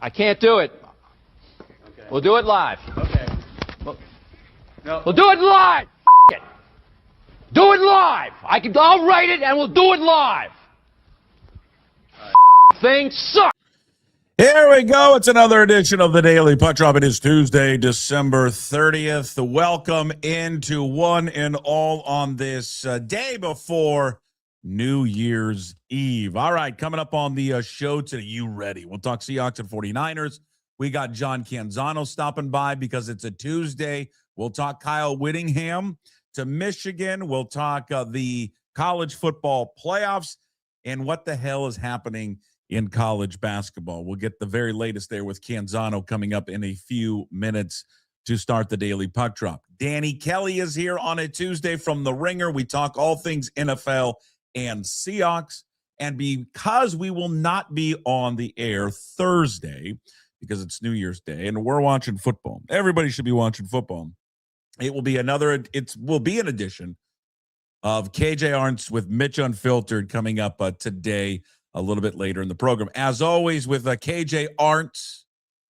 I can't do it. Okay. We'll do it live. Okay. No. We'll do it live. It. Do it live. I'll write it and we'll do it live. Thing sucks. Here we go. It's another edition of the Daily Puck Drop. It is Tuesday, December 30th. Welcome into one and all on this day before New Year's Eve. All right, coming up on the show today, you ready? We'll talk Seahawks and 49ers. We got John Canzano stopping by because it's a Tuesday. We'll talk Kyle Whittingham to Michigan. We'll talk the college football playoffs and what the hell is happening in college basketball. We'll get the very latest there with Canzano coming up in a few minutes to start the Daily Puck Drop. Danny Kelly is here on a Tuesday from The Ringer. We talk all things NFL and Seahawks. And because we will not be on the air Thursday, because it's New Year's Day, and we're watching football. Everybody should be watching football. It will be an edition of KJ-Arent with Mitch Unfiltered coming up today, a little bit later in the program. As always, with KJ-Arent,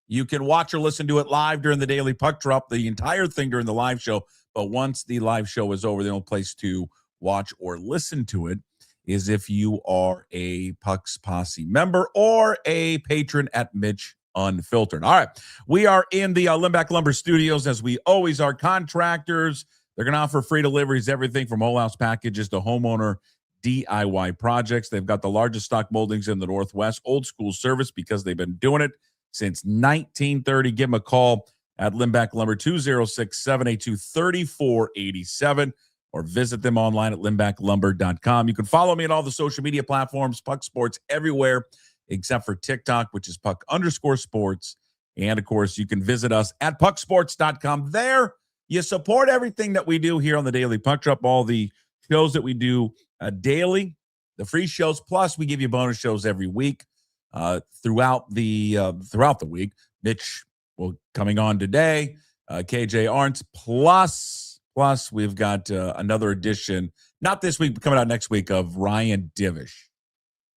you can watch or listen to it live during the Daily Puck Drop, the entire thing during the live show. But once the live show is over, the only place to watch or listen to it is if you are a Pucks Posse member or a patron at Mitch Unfiltered. All right, we are in the Limback Lumber Studios, as we always are. Contractors, they're going to offer free deliveries, everything from whole house packages to homeowner DIY projects. They've got the largest stock moldings in the Northwest, old school service because they've been doing it since 1930. Give them a call at Limback Lumber, 206-782-3487, or visit them online at limbacklumber.com. You can follow me on all the social media platforms, Puck Sports everywhere, except for TikTok, which is Puck_sports. And, of course, you can visit us at pucksports.com. There, you support everything that we do here on the Daily Puck Drop, all the shows that we do daily, the free shows, plus we give you bonus shows every week throughout the week. Mitch coming on today, KJ-Arent, plus we've got another edition, not this week, but coming out next week, of Ryan Divish.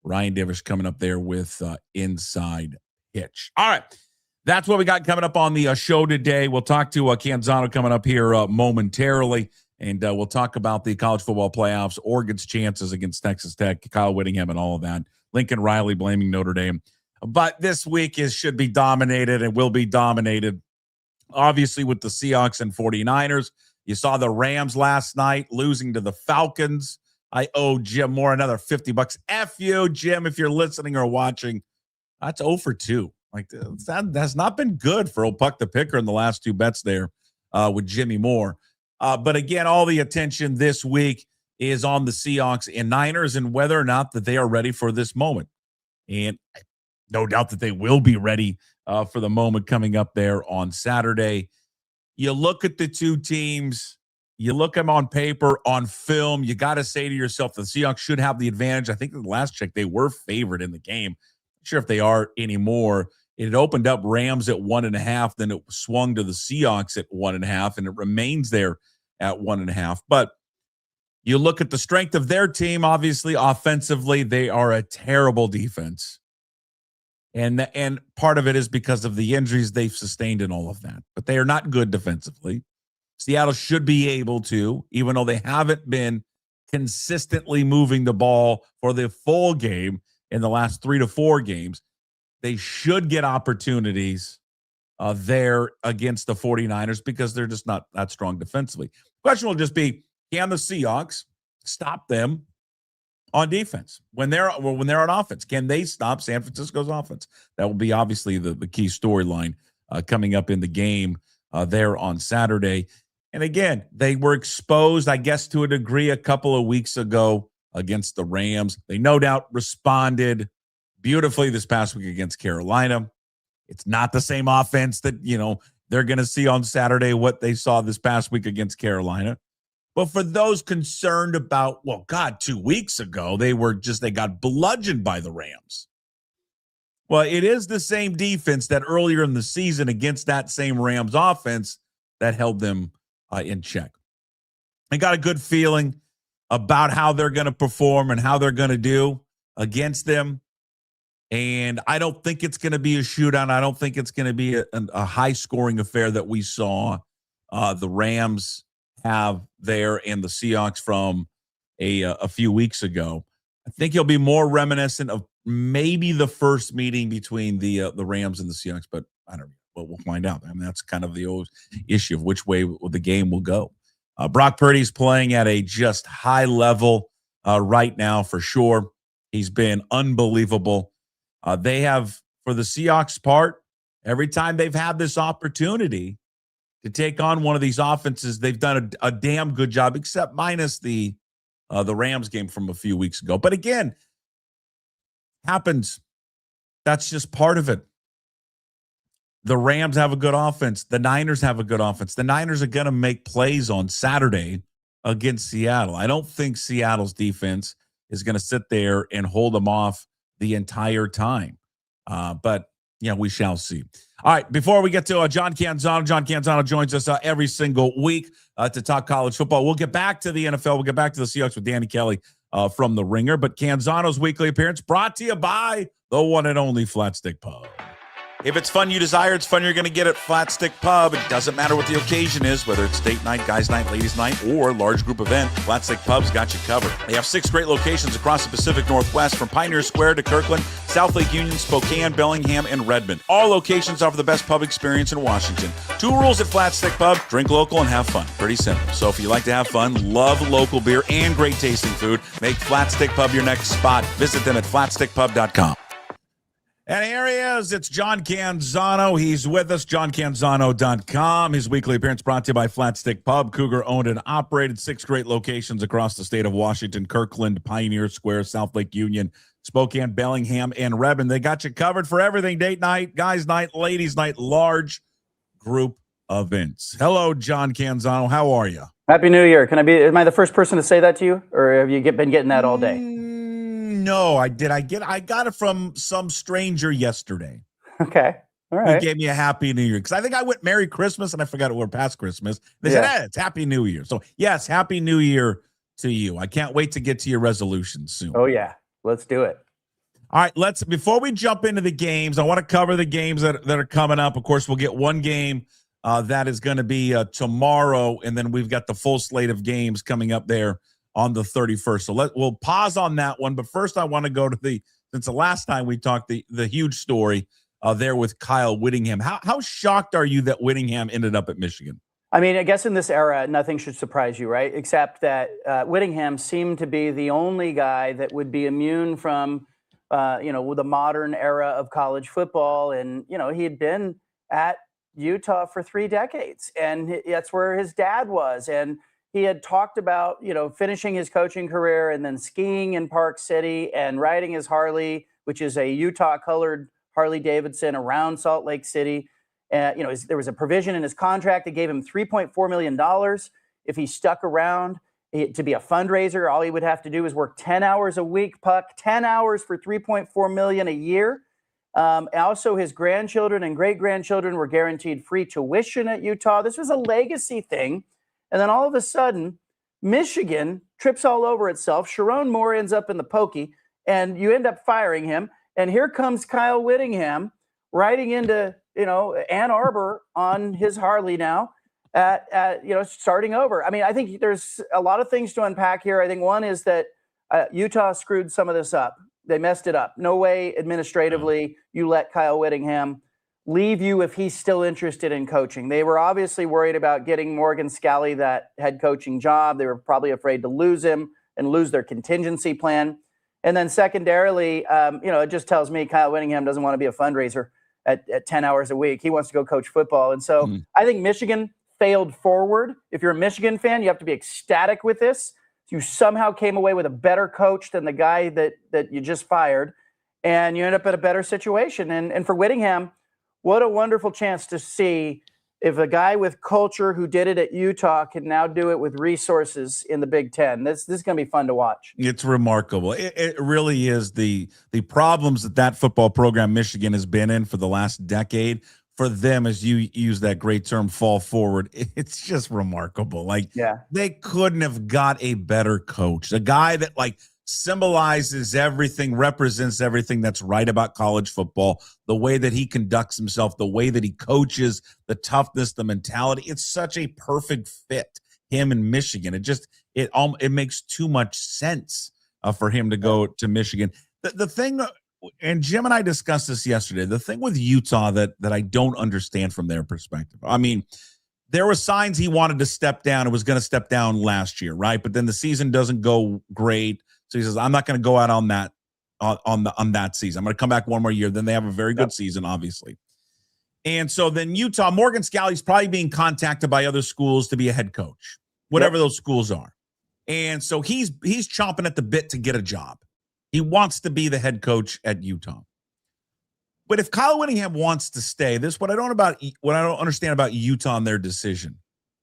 Ryan Divish coming up there with Inside Pitch. All right, that's what we got coming up on the show today. We'll talk to Canzano coming up here momentarily. And we'll talk about the college football playoffs, Oregon's chances against Texas Tech, Kyle Whittingham, and all of that. Lincoln Riley blaming Notre Dame. But this week should be dominated and will be dominated, obviously, with the Seahawks and 49ers. You saw the Rams last night losing to the Falcons. I owe Jim Moore another $50. F you, Jim, if you're listening or watching. That's 0 for 2. Like, that's not been good for old Puck the Picker in the last two bets there with Jimmy Moore. But again, all the attention this week is on the Seahawks and Niners and whether or not that they are ready for this moment. And no doubt that they will be ready for the moment coming up there on Saturday. You look at the two teams, you look them on paper, on film, you got to say to yourself, the Seahawks should have the advantage. I think the last check, they were favored in the game. Not sure if they are anymore. It had opened up Rams at 1.5, then it swung to the Seahawks at 1.5, and it remains there at 1.5. But you look at the strength of their team, obviously, offensively, they are a terrible defense. And part of it is because of the injuries they've sustained and all of that. But they are not good defensively. Seattle should be able to, even though they haven't been consistently moving the ball for the full game in the last 3 to 4 games, they should get opportunities there against the 49ers because they're just not that strong defensively. The question will just be, can the Seahawks stop them on defense when they're on offense? Can they stop San Francisco's offense? That will be obviously the key storyline coming up in the game there on Saturday. And again, they were exposed, I guess, to a degree a couple of weeks ago against the Rams. They no doubt responded beautifully this past week against Carolina. It's not the same offense that, they're going to see on Saturday, what they saw this past week against Carolina. But for those concerned about, 2 weeks ago, they got bludgeoned by the Rams. Well, it is the same defense that earlier in the season against that same Rams offense that held them in check. I got a good feeling about how they're going to perform and how they're going to do against them. And I don't think it's going to be a shootout. I don't think it's going to be a high-scoring affair that we saw the Rams have there and the Seahawks from a few weeks ago. I think he'll be more reminiscent of maybe the first meeting between the Rams and the Seahawks, but I don't know. But we'll find out. I mean, that's kind of the old issue of which way the game will go. Brock Purdy's playing at a just high level right now for sure. He's been unbelievable. They have, for the Seahawks part, every time they've had this opportunity to take on one of these offenses, they've done a damn good job, except minus the Rams game from a few weeks ago. But again, happens. That's just part of it. The Rams have a good offense. The Niners have a good offense. The Niners are going to make plays on Saturday against Seattle. I don't think Seattle's defense is going to sit there and hold them off the entire time. But, yeah, we shall see. All right, before we get to John Canzano, John Canzano joins us every single week to talk college football. We'll get back to the NFL. We'll get back to the Seahawks with Danny Kelly from The Ringer. But Canzano's weekly appearance brought to you by the one and only Flat Stick Pub. If it's fun you desire, it's fun you're going to get at Flat Stick Pub. It doesn't matter what the occasion is, whether it's date night, guys night, ladies night, or large group event, Flat Stick Pub's got you covered. They have 6 great locations across the Pacific Northwest, from Pioneer Square to Kirkland, South Lake Union, Spokane, Bellingham, and Redmond. All locations offer the best pub experience in Washington. 2 rules at Flat Stick Pub: drink local and have fun. Pretty simple. So if you like to have fun, love local beer, and great tasting food, make Flat Stick Pub your next spot. Visit them at flatstickpub.com. And here he is. It's John Canzano. He's with us, johncanzano.com. His weekly appearance brought to you by Flat Stick Pub. Cougar owned and operated, 6 great locations across the state of Washington: Kirkland, Pioneer Square, South Lake Union, Spokane, Bellingham, and Redmond. They got you covered for everything: date night, guys night, ladies night, large group events. Hello, John Canzano. How are you? Happy New Year. Am I the first person to say that to you, or have you been getting that all day? No, I did. I got it from some stranger yesterday. Okay. All right. He gave me a Happy New Year because I think I went Merry Christmas and I forgot it was past Christmas. They said, it's Happy New Year. So, yes, Happy New Year to you. I can't wait to get to your resolutions soon. Oh, yeah. Let's do it. All right, before we jump into the games, I want to cover the games that are coming up. Of course, we'll get one game that is going to be tomorrow, and then we've got the full slate of games coming up there on the 31st. So we'll pause on that one. But first, I want to go to since the last time we talked, the huge story there with Kyle Whittingham. How shocked are you that Whittingham ended up at Michigan? I mean, I guess in this era, nothing should surprise you, right? Except that Whittingham seemed to be the only guy that would be immune from, the modern era of college football. And, he had been at Utah for 3 decades, and that's where his dad was. And he had talked about, finishing his coaching career and then skiing in Park City and riding his Harley, which is a Utah-colored Harley Davidson, around Salt Lake City. There was a provision in his contract that gave him $3.4 million if he stuck around to be a fundraiser. All he would have to do is work 10 hours a week, Puck, 10 hours for $3.4 million a year. Also, his grandchildren and great-grandchildren were guaranteed free tuition at Utah. This was a legacy thing. And then all of a sudden, Michigan trips all over itself. Sharon Moore ends up in the pokey, and you end up firing him. And here comes Kyle Whittingham riding into, Ann Arbor on his Harley now, starting over. I mean, I think there's a lot of things to unpack here. I think one is that Utah screwed some of this up. They messed it up. No way administratively you let Kyle Whittingham leave you if he's still interested in coaching. They were obviously worried about getting Morgan Scalley that head coaching job. They were probably afraid to lose him and lose their contingency plan. And then secondarily, it just tells me Kyle Whittingham doesn't want to be a fundraiser at 10 hours a week. He wants to go coach football. And so I think Michigan failed forward. If you're a Michigan fan, you have to be ecstatic with this. You somehow came away with a better coach than the guy that you just fired, and you end up in a better situation. And for Whittingham, what a wonderful chance to see if a guy with culture who did it at Utah can now do it with resources in the Big Ten. This is going to be fun to watch. It's remarkable. It really is. The problems that football program Michigan has been in for the last decade, for them, as you use that great term, fall forward, it's just remarkable. They couldn't have got a better coach. A guy that symbolizes everything, represents everything that's right about college football, the way that he conducts himself, the way that he coaches, the toughness, the mentality. It's such a perfect fit, him in Michigan. It makes too much sense for him to go to Michigan. The thing, and Jim and I discussed this yesterday, the thing with Utah that I don't understand from their perspective. I mean, there were signs he wanted to step down and was going to step down last year, right? But then the season doesn't go great. So he says, I'm not going to go out on that that season. I'm going to come back one more year. Then they have a very good season, obviously. And so then Utah, Morgan Scalley's probably being contacted by other schools to be a head coach, whatever those schools are. And so he's chomping at the bit to get a job. He wants to be the head coach at Utah. But if Kyle Whittingham wants to stay, what I don't understand about Utah and their decision.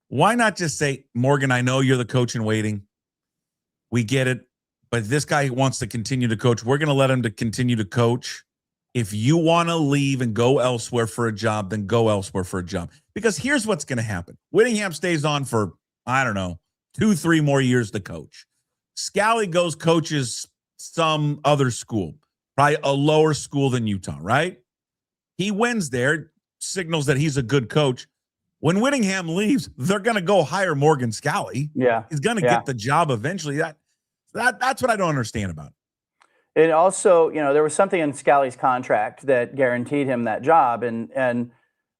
Why not just say, Morgan, I know you're the coach in waiting. We get it. But this guy wants to continue to coach. We're going to let him to continue to coach. If you want to leave and go elsewhere for a job, then go elsewhere for a job. Because here's what's going to happen. Whittingham stays on for, 2-3 more years to coach. Scalley coaches some other school, probably a lower school than Utah, right? He wins there, signals that he's a good coach. When Whittingham leaves, they're going to go hire Morgan Scalley. Yeah. He's going to get the job eventually. That's what I don't understand about it. And also, there was something in Scalley's contract that guaranteed him that job. And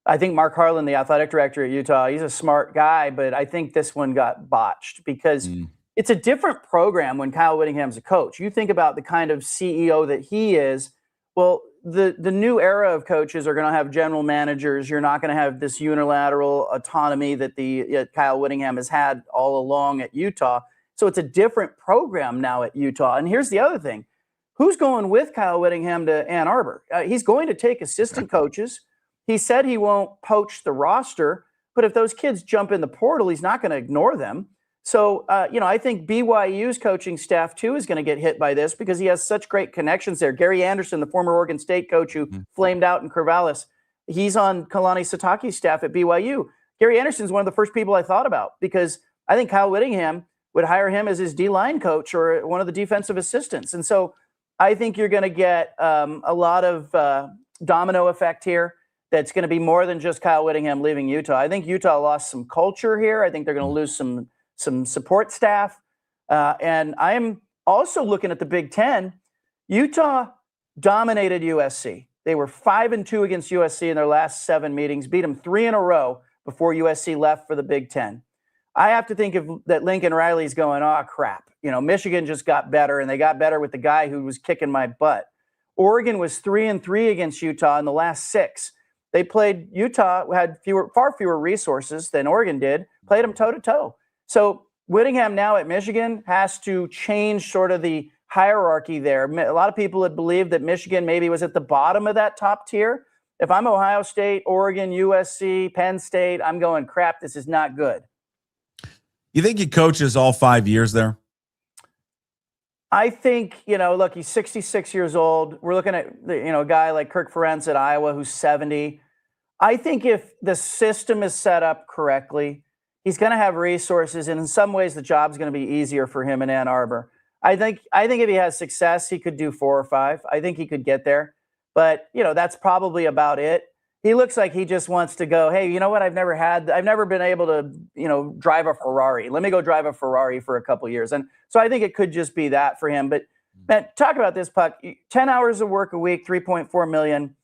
I think Mark Harlan, the athletic director at Utah, he's a smart guy, but I think this one got botched because it's a different program when Kyle Whittingham's a coach. You think about the kind of CEO that he is. Well, the new era of coaches are going to have general managers. You're not going to have this unilateral autonomy that Kyle Whittingham has had all along at Utah. So it's a different program now at Utah. And here's the other thing. Who's going with Kyle Whittingham to Ann Arbor? He's going to take assistant coaches. He said he won't poach the roster, but if those kids jump in the portal, he's not going to ignore them. So, I think BYU's coaching staff, too, is going to get hit by this because he has such great connections there. Gary Anderson, the former Oregon State coach who flamed out in Corvallis, he's on Kalani Sitake's staff at BYU. Gary Anderson's one of the first people I thought about because I think Kyle Whittingham would hire him as his D-line coach or one of the defensive assistants. And so I think you're going to get a lot of domino effect here. That's going to be more than just Kyle Whittingham leaving Utah. I think Utah lost some culture here. I think they're going to lose some support staff. And I am also looking at the Big Ten. Utah dominated USC. They were 5-2 against USC in their last 7 meetings, beat them 3 in a row before USC left for the Big Ten. I have to think that Lincoln Riley's going, oh, crap. Michigan just got better, and they got better with the guy who was kicking my butt. Oregon was 3-3 against Utah in the last 6. They played Utah, had far fewer resources than Oregon did, played them toe-to-toe. So Whittingham now at Michigan has to change sort of the hierarchy there. A lot of people had believed that Michigan maybe was at the bottom of that top tier. If I'm Ohio State, Oregon, USC, Penn State, I'm going, crap, this is not good. You think he coaches all 5 years there? I think, look, he's 66 years old. We're looking at, a guy like Kirk Ferentz at Iowa who's 70. I think if the system is set up correctly, he's going to have resources, and in some ways the job's going to be easier for him in Ann Arbor. I think if he has success, he could do 4 or 5. I think he could get there. But, that's probably about it. He looks like he just wants to go, hey, you know what? I've never been able to, drive a Ferrari. Let me go drive a Ferrari for a couple years. And so I think it could just be that for him. But man, talk about this, Puck. 10 hours of work a week, $3.4 million,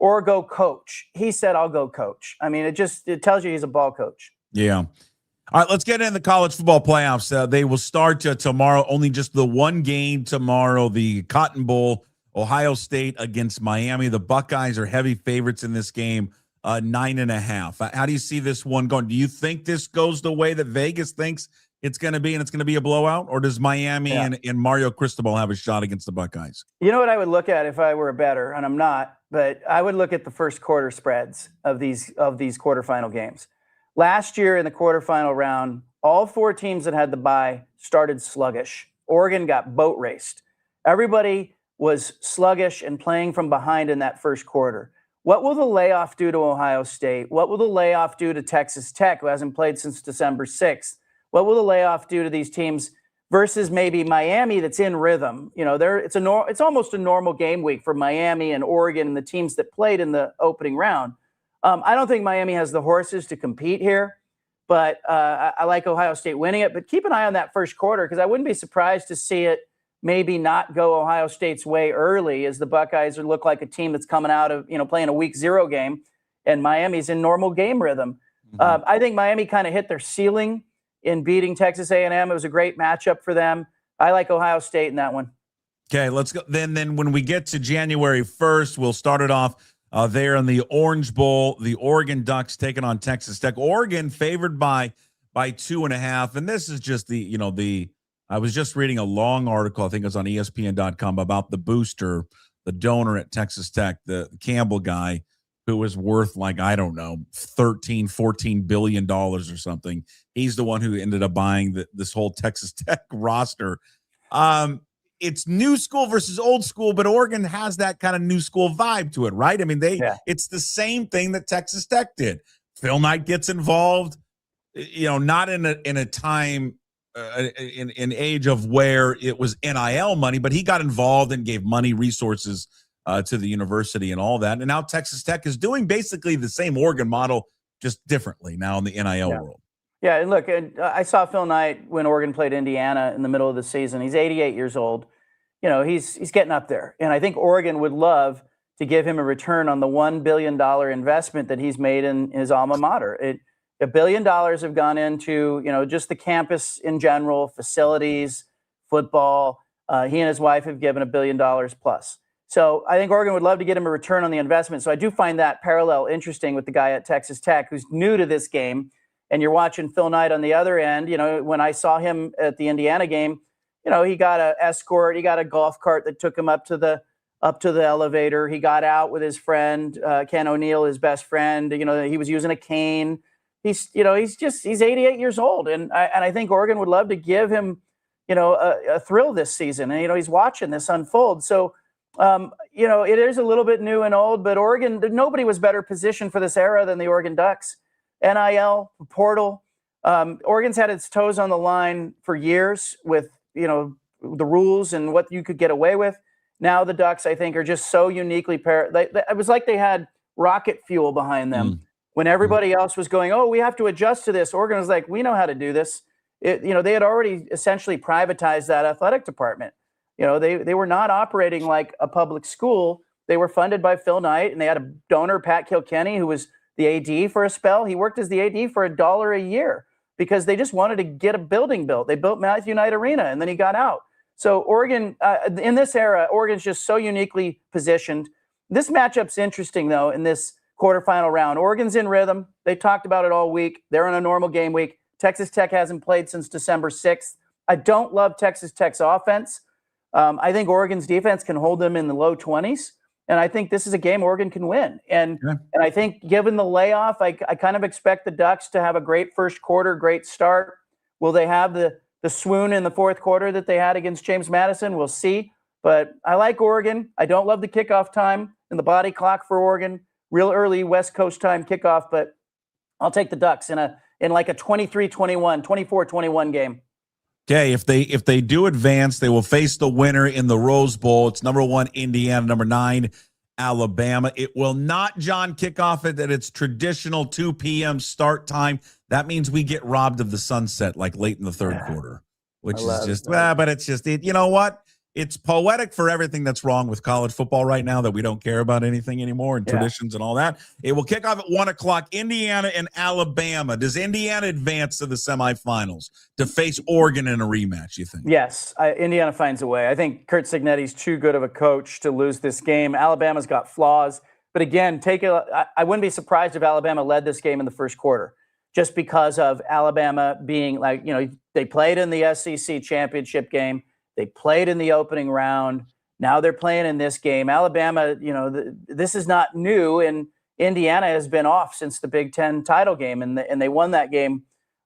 or go coach. He said, I'll go coach. I mean, it tells you he's a ball coach. Yeah. All right, let's get into the college football playoffs. They will start tomorrow. Only just the one game tomorrow, the Cotton Bowl. Ohio State against Miami. The Buckeyes are heavy favorites in this game, 9.5. How do you see this one going? Do you think this goes the way that Vegas thinks it's going to be, and it's going to be a blowout? Or does Miami and Mario Cristobal have a shot against the Buckeyes? You know what I would look at if I were a bettor, and I'm not, but I would look at the first quarter spreads of these quarterfinal games. Last year in the quarterfinal round, all 4 teams that had the bye started sluggish. Oregon got boat raced. Everybody was sluggish and playing from behind in that first quarter. What will the layoff do to Ohio State? What will the layoff do to Texas Tech, who hasn't played since December 6th? What will the layoff do to these teams versus maybe Miami that's in rhythm. You know, it's almost a normal game week for Miami and Oregon and the teams that played in the opening round. I don't think Miami has the horses to compete here, but I like Ohio State winning it. But keep an eye on that first quarter, because I wouldn't be surprised to see it maybe not go Ohio State's way early, as the Buckeyes look like a team that's coming out of, playing a week 0 game, and Miami's in normal game rhythm. I think Miami kind of hit their ceiling in beating Texas A&M. It was a great matchup for them. I like Ohio State in that one. Okay, let's go. Then when we get to January 1st, we'll start it off there in the Orange Bowl. The Oregon Ducks taking on Texas Tech. Oregon favored by 2.5, and this is just I was just reading a long article, I think it was on ESPN.com, about the booster, the donor at Texas Tech, the Campbell guy, who was worth like, I don't know, $14 billion or something. He's the one who ended up buying this whole Texas Tech roster. It's new school versus old school, but Oregon has that kind of new school vibe to it, right? I mean, it's the same thing that Texas Tech did. Phil Knight gets involved, not in a time, in age of where it was NIL money, but he got involved and gave money, resources to the university and all that. And now Texas Tech is doing basically the same Oregon model, just differently now in the NIL world. Yeah, and look, I saw Phil Knight when Oregon played Indiana in the middle of the season. He's 88 years old. He's getting up there. And I think Oregon would love to give him a return on the $1 billion investment that he's made in his alma mater. $1 billion have gone into, just the campus in general, facilities, football. He and his wife have given $1 billion plus. So I think Oregon would love to get him a return on the investment. So I do find that parallel interesting with the guy at Texas Tech who's new to this game. And you're watching Phil Knight on the other end. When I saw him at the Indiana game, he got an escort. He got a golf cart that took him up to the elevator. He got out with his friend, Ken O'Neill, his best friend. He was using a cane. He's 88 years old. And I think Oregon would love to give him, a thrill this season. And, he's watching this unfold. So, it is a little bit new and old, but Oregon, nobody was better positioned for this era than the Oregon Ducks. NIL, portal. Oregon's had its toes on the line for years with, the rules and what you could get away with. Now the Ducks, I think, are just so uniquely it was like they had rocket fuel behind them. When everybody else was going, oh, we have to adjust to this, Oregon was like, we know how to do this. They had already essentially privatized that athletic department. They were not operating like a public school. They were funded by Phil Knight, and they had a donor, Pat Kilkenny, who was the AD for a spell. He worked as the AD for $1 a year because they just wanted to get a building built. They built Matthew Knight Arena, and then he got out. So Oregon, in this era, Oregon's just so uniquely positioned. This matchup's interesting, though, in this quarterfinal round. Oregon's in rhythm. They talked about it all week. They're on a normal game week. Texas Tech hasn't played since December 6th. I don't love Texas Tech's offense. I think Oregon's defense can hold them in the low 20s. And I think this is a game Oregon can win. And I think given the layoff, I kind of expect the Ducks to have a great first quarter, great start. Will they have the swoon in the fourth quarter that they had against James Madison? We'll see. But I like Oregon. I don't love the kickoff time and the body clock for Oregon. Real early West Coast time kickoff, but I'll take the Ducks in like a 23-21, 24-21 game. Okay, if they do advance, they will face the winner in the Rose Bowl. It's number 1 Indiana, number 9 Alabama. It will not, John, kick off at its traditional 2 p.m. start time. That means we get robbed of the sunset like late in the third quarter, which is just, but it's just, you know what? It's poetic for everything that's wrong with college football right now, that we don't care about anything anymore and traditions and all that. It will kick off at 1 o'clock, Indiana and Alabama. Does Indiana advance to the semifinals to face Oregon in a rematch, you think? Yes, Indiana finds a way. I think Curt Cignetti's too good of a coach to lose this game. Alabama's got flaws. But again, I wouldn't be surprised if Alabama led this game in the first quarter, just because of Alabama being like, they played in the SEC championship game. They played in the opening round. Now they're playing in this game. Alabama, this is not new, and Indiana has been off since the Big Ten title game, and they won that game,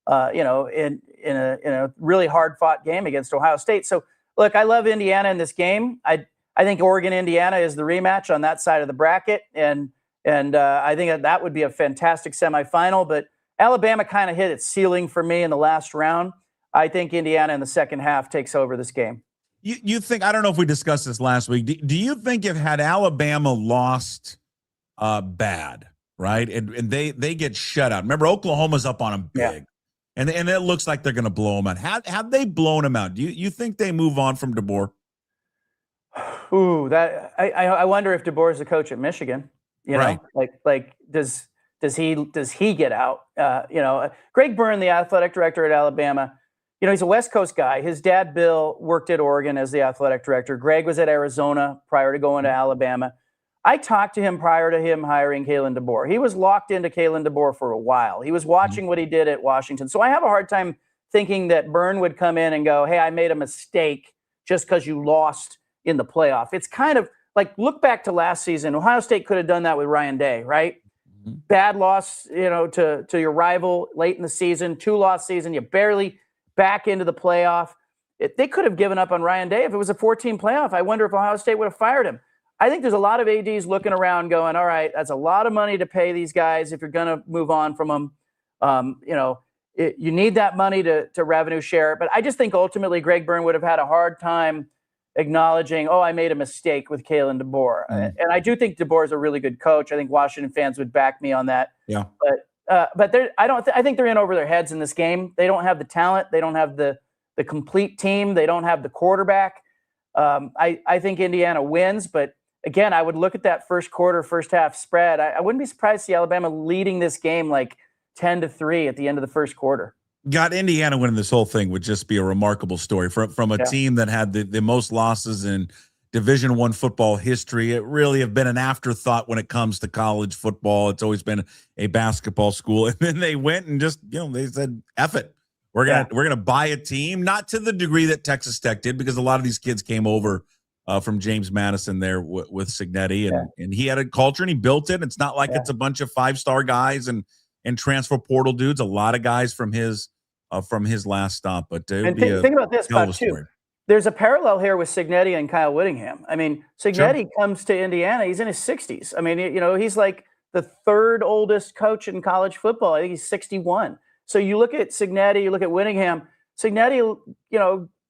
in a really hard-fought game against Ohio State. So, look, I love Indiana in this game. I think Oregon-Indiana is the rematch on that side of the bracket, and I think that would be a fantastic semifinal. But Alabama kind of hit its ceiling for me in the last round. I think Indiana in the second half takes over this game. You think, I don't know if we discussed this last week. Do you think if had Alabama lost bad, right? And they get shut out. Remember, Oklahoma's up on them big. And it looks like they're going to blow them out. Have they blown them out? Do you think they move on from DeBoer? Ooh, that I wonder if DeBoer is the coach at Michigan. You know, like does he get out? Greg Byrne, the athletic director at Alabama, he's a West Coast guy. His dad, Bill, worked at Oregon as the athletic director. Greg was at Arizona prior to going to Alabama. I talked to him prior to him hiring Kalen DeBoer. He was locked into Kalen DeBoer for a while. He was watching what he did at Washington. So I have a hard time thinking that Byrne would come in and go, hey, I made a mistake just because you lost in the playoff. It's kind of like, look back to last season. Ohio State could have done that with Ryan Day, right? Bad loss, to your rival late in the season, 2-loss season. You barely back into the playoff. They could have given up on Ryan Day if it was a 14 playoff. I wonder if Ohio State would have fired him. I think there's a lot of ADs looking around going, all right, that's a lot of money to pay these guys if you're going to move on from them. You need that money to revenue share. But I just think ultimately Greg Byrne would have had a hard time acknowledging, I made a mistake with Kalen DeBoer. And I do think DeBoer is a really good coach. I think Washington fans would back me on that. Yeah. But I think they're in over their heads in this game. They don't have the talent. They don't have the complete team. They don't have the quarterback. I think Indiana wins, but again, I would look at that first half spread. I wouldn't be surprised to see Alabama leading this game like 10-3 at the end of the first quarter. Got Indiana winning this whole thing would just be a remarkable story from a team that had the most losses in Division I football history. It really have been an afterthought when it comes to college football. It's always been a basketball school. And then they went and just, they said, F it. We're gonna buy a team, not to the degree that Texas Tech did, because a lot of these kids came over from James Madison there with Signetti, and he had a culture and he built it. It's not like it's a bunch of 5-star guys and transfer portal dudes. A lot of guys from his last stop. But think about this, Buck, too. There's a parallel here with Signetti and Kyle Whittingham. I mean, Signetti comes to Indiana. He's in his 60s. I mean, he's like the third oldest coach in college football. I think he's 61. So you look at Signetti, you look at Whittingham. Signetti,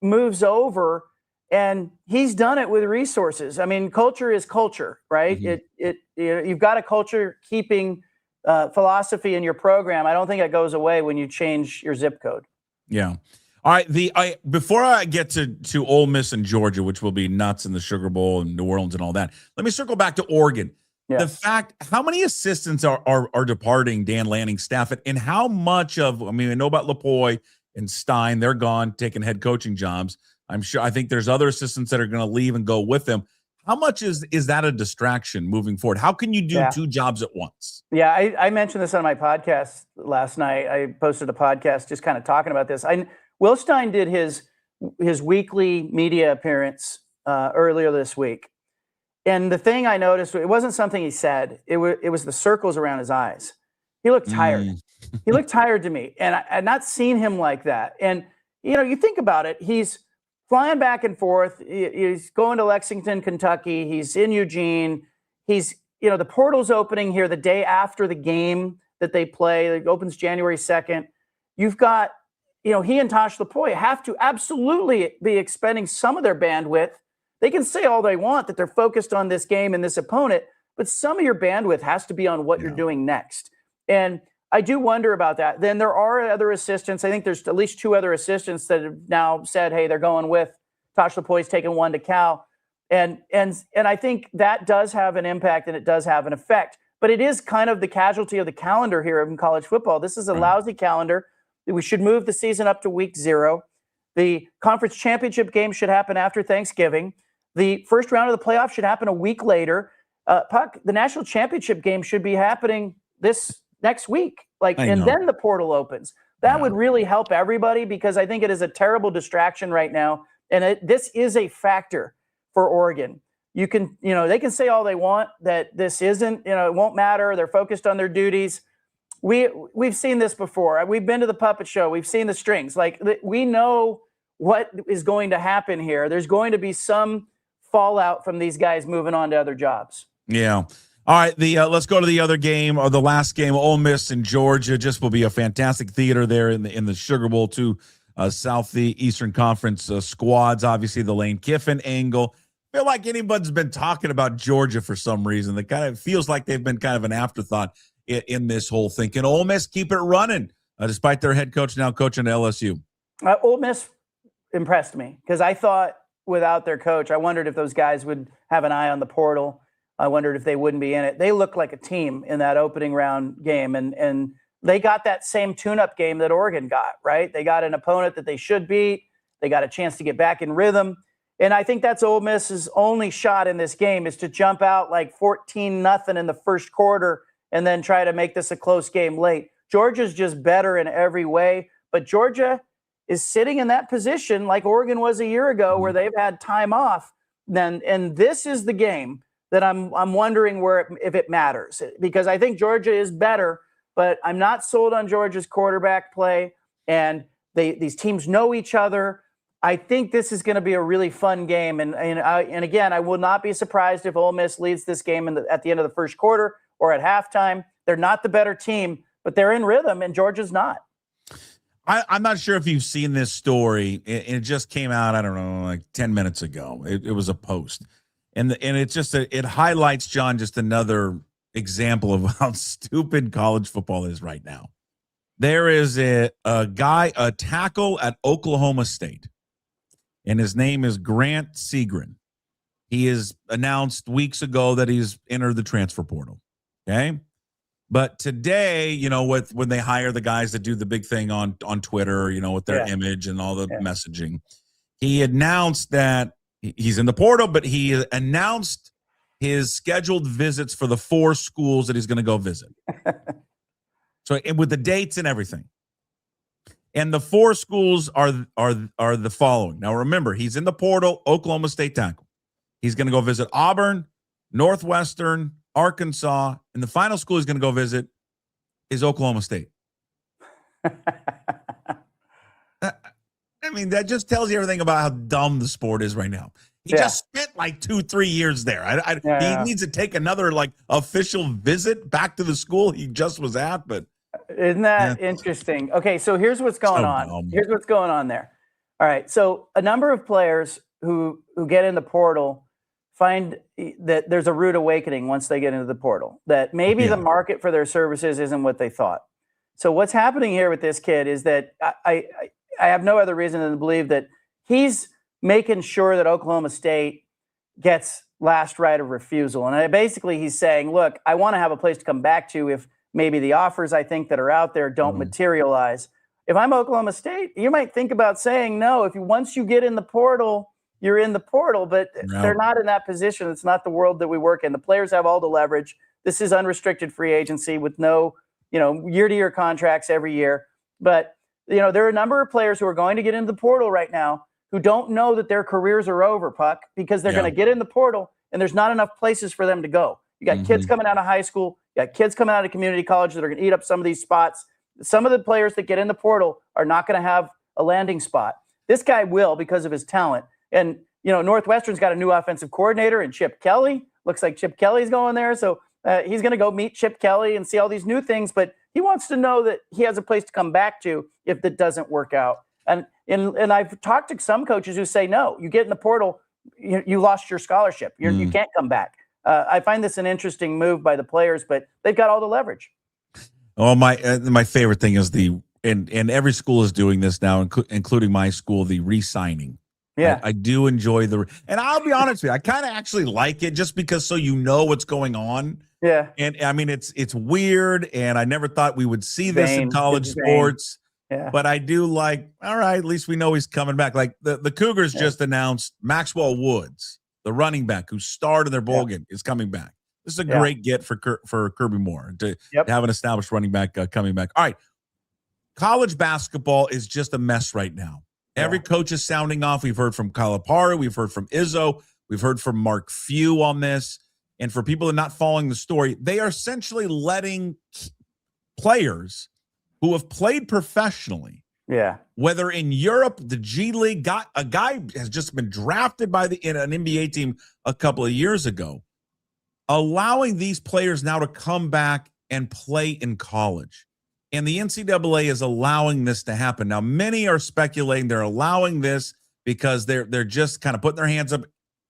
moves over, and he's done it with resources. I mean, culture is culture, right? Mm-hmm. You've got a culture keeping philosophy in your program. I don't think it goes away when you change your zip code. Yeah. All right. Before I get to Ole Miss and Georgia, which will be nuts in the Sugar Bowl and New Orleans and all that, let me circle back to Oregon. Yeah. The fact, how many assistants are departing Dan Lanning's staff, and how much of, I know about Lapoy and Stein, they're gone, taking head coaching jobs. I think there's other assistants that are going to leave and go with them. How much is that a distraction moving forward? How can you do two jobs at once? Yeah, I mentioned this on my podcast last night. I posted a podcast just kind of talking about this. Will Stein did his weekly media appearance earlier this week. And the thing I noticed, it wasn't something he said. It was the circles around his eyes. He looked tired. He looked tired to me. And I'd not seen him like that. And, you think about it. He's flying back and forth. He's going to Lexington, Kentucky. He's in Eugene. He's, the portal's opening here the day after the game that they play. It opens January 2nd. You've got, he and Tosh Lapoy have to absolutely be expending some of their bandwidth. They can say all they want that they're focused on this game and this opponent, but some of your bandwidth has to be on what you're doing next. And I do wonder about that. Then there are other assistants. I think there's at least 2 other assistants that have now said, hey, they're going with Tosh Lapoy's taking one to Cal. And I think that does have an impact and it does have an effect. But it is kind of the casualty of the calendar here in college football. This is a lousy calendar. We should move the season up to week 0. The conference championship game should happen after Thanksgiving. The first round of the playoffs should happen a week later. Puck, the national championship game should be happening this next week. And then the portal opens. That would really help everybody, because I think it is a terrible distraction right now. And this is a factor for Oregon. You can, they can say all they want that this isn't, it won't matter. They're focused on their duties. We've seen this before. We've been to the puppet show. We've seen the strings. We know what is going to happen here. There's going to be some fallout from these guys moving on to other jobs. Yeah. All right. Let's go to the other game, or the last game. Ole Miss and Georgia just will be a fantastic theater there in the Sugar Bowl. Two Southeastern Conference squads. Obviously, the Lane Kiffin angle. I feel like anybody's been talking about Georgia for some reason. That kind of feels like they've been kind of an afterthought in this whole thing. Can Ole Miss keep it running despite their head coach now coaching LSU? Ole Miss impressed me because I thought without their coach, I wondered if those guys would have an eye on the portal. I wondered if they wouldn't be in it. They looked like a team in that opening round game, and they got that same tune-up game that Oregon got, right? They got an opponent that they should beat. They got a chance to get back in rhythm. And I think that's Ole Miss's only shot in this game is to jump out like 14-0 in the first quarter and then try to make this a close game late. Georgia's just better in every way, but Georgia is sitting in that position like Oregon was a year ago where they've had time off. And this is the game that I'm wondering if it matters, because I think Georgia is better, but I'm not sold on Georgia's quarterback play, and these teams know each other. I think this is going to be a really fun game, and again, I will not be surprised if Ole Miss leads this game at the end of the first quarter or at halftime. They're not the better team, but they're in rhythm, and Georgia's not. I'm not sure if you've seen this story. It just came out, I don't know, like 10 minutes ago. It was a post. And it's just it highlights, John, just another example of how stupid college football is right now. There is a tackle at Oklahoma State, and his name is Grant Segrin. He is announced weeks ago that he's entered the transfer portal. Okay. But today, when they hire the guys that do the big thing on Twitter, with their image and all the messaging, he announced that he's in the portal, but he announced his scheduled visits for the 4 schools that he's going to go visit. So with the dates and everything. And the 4 schools are the following. Now, remember, he's in the portal, Oklahoma State tackle. He's going to go visit Auburn, Northwestern, Arkansas, and the final school he's going to go visit is Oklahoma State. I mean, that just tells you everything about how dumb the sport is right now. He just spent like 2-3 years there. He needs to take another official visit back to the school he just was at. But isn't that interesting? Okay, so here's what's going on. Dumb. Here's what's going on there. All right, so a number of players who get in the portal find that there's a rude awakening once they get into the portal, that maybe the market for their services isn't what they thought. So what's happening here with this kid is that I have no other reason than to believe that he's making sure that Oklahoma State gets last right of refusal. And basically he's saying, look, I want to have a place to come back to if maybe the offers I think that are out there don't materialize. If I'm Oklahoma State, you might think about saying no. Once you get in the portal, you're in the portal, but they're not in that position. It's not the world that we work in. The players have all the leverage. This is unrestricted free agency with no, year-to-year contracts every year. But, there are a number of players who are going to get into the portal right now who don't know that their careers are over, Puck, because they're going to get in the portal and there's not enough places for them to go. You got kids coming out of high school. You got kids coming out of community college that are going to eat up some of these spots. Some of the players that get in the portal are not going to have a landing spot. This guy will because of his talent. And, Northwestern's got a new offensive coordinator in Chip Kelly. Looks like Chip Kelly's going there. So he's going to go meet Chip Kelly and see all these new things. But he wants to know that he has a place to come back to if that doesn't work out. And I've talked to some coaches who say, no, you get in the portal, you lost your scholarship. You can't come back. I find this an interesting move by the players, but they've got all the leverage. Oh, my favorite thing is and every school is doing this now, including my school, the re-signing. Yeah, I do enjoy and I'll be honest with you, I kind of actually like it just because so what's going on. Yeah. And I mean, it's weird, and I never thought we would see this in college sports. Yeah. But I do like, all right, at least we know he's coming back. Like the Cougars just announced Maxwell Woods, the running back who starred in their bowl game, is coming back. This is a great get for Kirby Moore to have an established running back coming back. All right. College basketball is just a mess right now. Every coach is sounding off. We've heard from Calipari. We've heard from Izzo. We've heard from Mark Few on this. And for people that are not following the story, they are essentially letting players who have played professionally, whether in Europe, the G League, got a guy has just been drafted in an NBA team a couple of years ago, allowing these players now to come back and play in college. And the NCAA is allowing this to happen. Now, many are speculating they're allowing this because they're just kind of putting their hands up,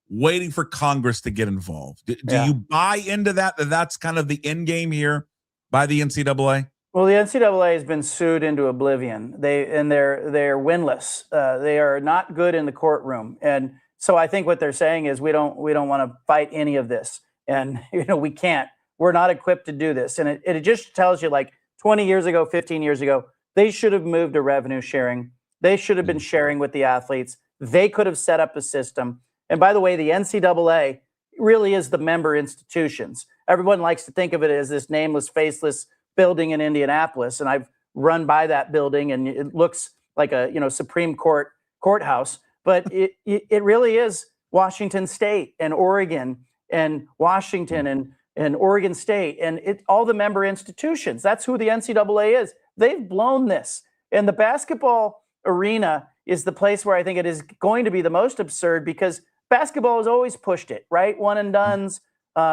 waiting for Congress to get involved. Do you buy into that that's kind of the end game here by the NCAA? Well, the NCAA has been sued into oblivion. They're winless. They are not good in the courtroom, and so I think what they're saying is we don't want to fight any of this, and we can't. We're not equipped to do this, and it just tells you, like 20 years ago, 15 years ago, they should have moved to revenue sharing. They should have been sharing with the athletes. They could have set up a system. And by the way, the NCAA really is the member institutions. Everyone likes to think of it as this nameless, faceless building in Indianapolis, and I've run by that building, and it looks like a Supreme Court courthouse, but it really is Washington State and Oregon and Washington and Oregon State and all the member institutions. That's who the NCAA is. They've blown this, and the basketball arena is the place where I think it is going to be the most absurd, because basketball has always pushed it, right? One and dones.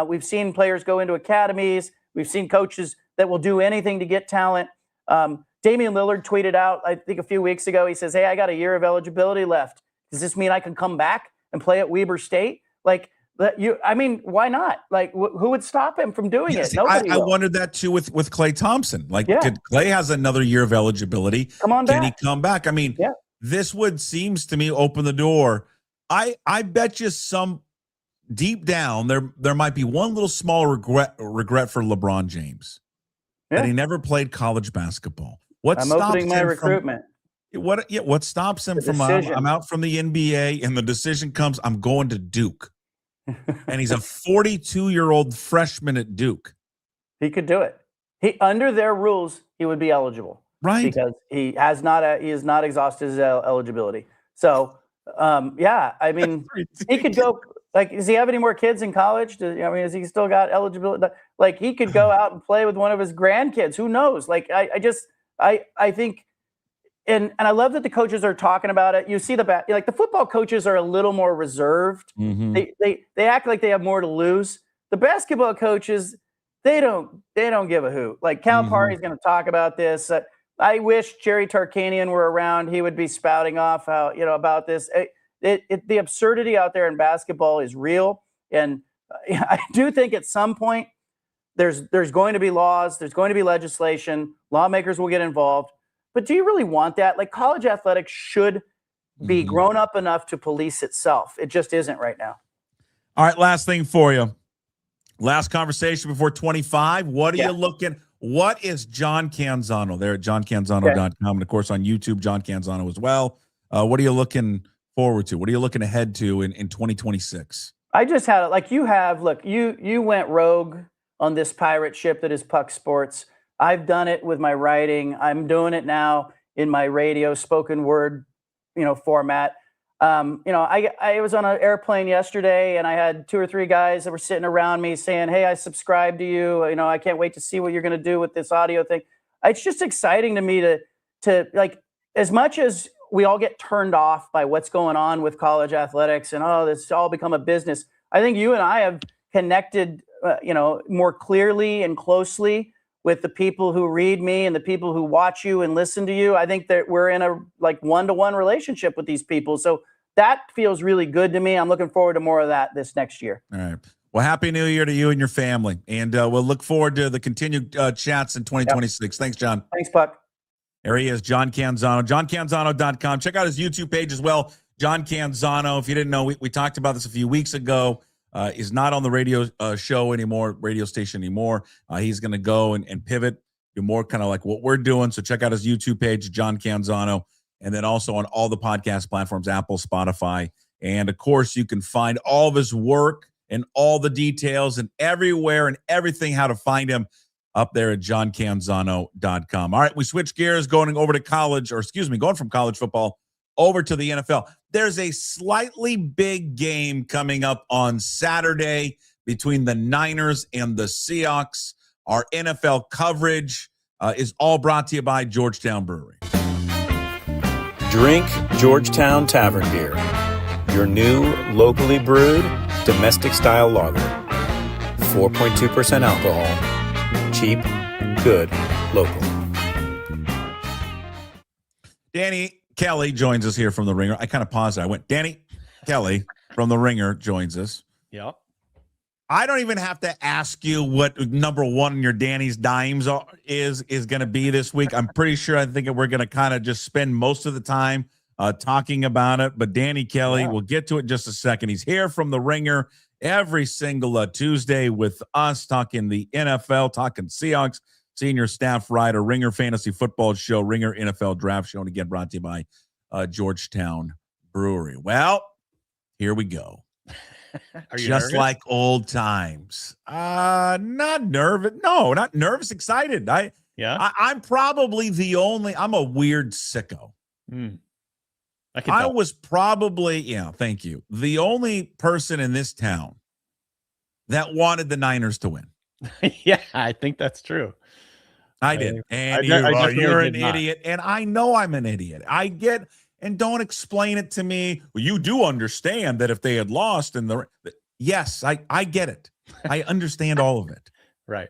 We've seen players go into academies. We've seen coaches that will do anything to get talent. Damian Lillard tweeted out, I think a few weeks ago, he says, "Hey, I got a year of eligibility left. Does this mean I can come back and play at Weber State?" Like, why not? Like, who would stop him from doing it? Nobody. I wondered that too with Klay Thompson. Like, Klay has another year of eligibility. Come on back. Can he come back? I mean, this seems to me open the door. I bet you some deep down there might be one little small regret for LeBron James that he never played college basketball. I'm opening my recruitment. What stops him from I'm out from the NBA and the decision comes, I'm going to Duke. And he's a 42-year-old freshman at Duke. He could do it. Under their rules, he would be eligible. Right. Because he has not exhausted his eligibility. So, I mean, he could go. Like, does he have any more kids in college? Has he still got eligibility? Like, he could go out and play with one of his grandkids. Who knows? Like, I think, and I love that the coaches are talking about it. You see the football coaches are a little more reserved. Mm-hmm. They act like they have more to lose. The basketball coaches, they don't give a hoot. Like, Calipari's going to talk about this. I wish Jerry Tarkanian were around. He would be spouting off how, about this. The absurdity out there in basketball is real. And I do think at some point there's going to be laws, there's going to be legislation, lawmakers will get involved. But do you really want that? Like, college athletics should be grown up enough to police itself. It just isn't right now. All right, last thing for you. Last conversation before 25. What are you looking? What is John Canzano there at johncanzano.com? And, of course, on YouTube, John Canzano as well. What are you looking forward to? What are you looking ahead to in 2026? I just had it like you have. Look, you went rogue on this pirate ship that is Puck Sports. I've done it with my writing. I'm doing it now in my radio spoken word, format. I was on an airplane yesterday and I had 2 or 3 guys that were sitting around me saying, "Hey, I subscribe to you. I can't wait to see what you're going to do with this audio thing." It's just exciting to me to like, as much as we all get turned off by what's going on with college athletics and, this all become a business. I think you and I have connected, more clearly and closely with the people who read me and the people who watch you and listen to you. I think that we're in a one-to-one relationship with these people. So that feels really good to me. I'm looking forward to more of that this next year. All right. Well, Happy New Year to you and your family. And we'll look forward to the continued chats in 2026. Thanks, John. Thanks, Puck. There he is, John Canzano, johncanzano.com. Check out his YouTube page as well, John Canzano. If you didn't know, we talked about this a few weeks ago. Is not on the radio show anymore, radio station anymore. He's going to go and pivot, do more kind of like what we're doing. So check out his YouTube page, John Canzano, and then also on all the podcast platforms, Apple, Spotify. And, of course, you can find all of his work and all the details and everywhere and everything, how to find him up there at johncanzano.com. All right, we switch gears going from college football over to the NFL. There's a slightly big game coming up on Saturday between the Niners and the Seahawks. Our NFL coverage is all brought to you by Georgetown Brewery. Drink Georgetown Tavern Beer, your new locally brewed domestic-style lager. 4.2% alcohol. Cheap, good, local. Danny Kelly joins us here from The Ringer. I kind of paused. I went, Danny Kelly from The Ringer joins us. Yep. I don't even have to ask you what number one in your Danny's Dimes is going to be this week. I'm pretty sure I think we're going to kind of just spend most of the time talking about it. But Danny Kelly, we'll get to it in just a second. He's here from The Ringer every single Tuesday with us, talking the NFL, talking Seahawks, senior staff writer, Ringer Fantasy Football Show, Ringer NFL Draft Show, and again brought to you by Georgetown Brewery. Well, here we go. Are you just nervous? like old times? Not nervous. No, not nervous. Excited. I'm probably the only. I'm a weird sicko. I was probably, thank you, the only person in this town that wanted the Niners to win. Yeah, I think that's true. I did. And you're an idiot. And I know I'm an idiot. I get, and don't explain it to me. Well, you do understand that if they had lost yes, I get it. I understand all of it. Right.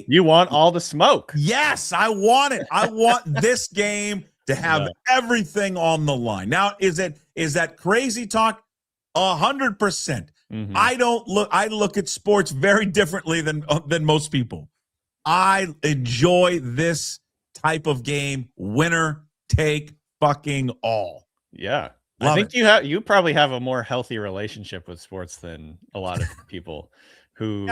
You want all the smoke. Yes, I want it. I want this game to have everything on the line. Now, is that crazy talk? 100%. I look at sports very differently than most people. I enjoy this type of game. Winner take fucking all. Yeah. Love I think you probably have a more healthy relationship with sports than a lot of people who,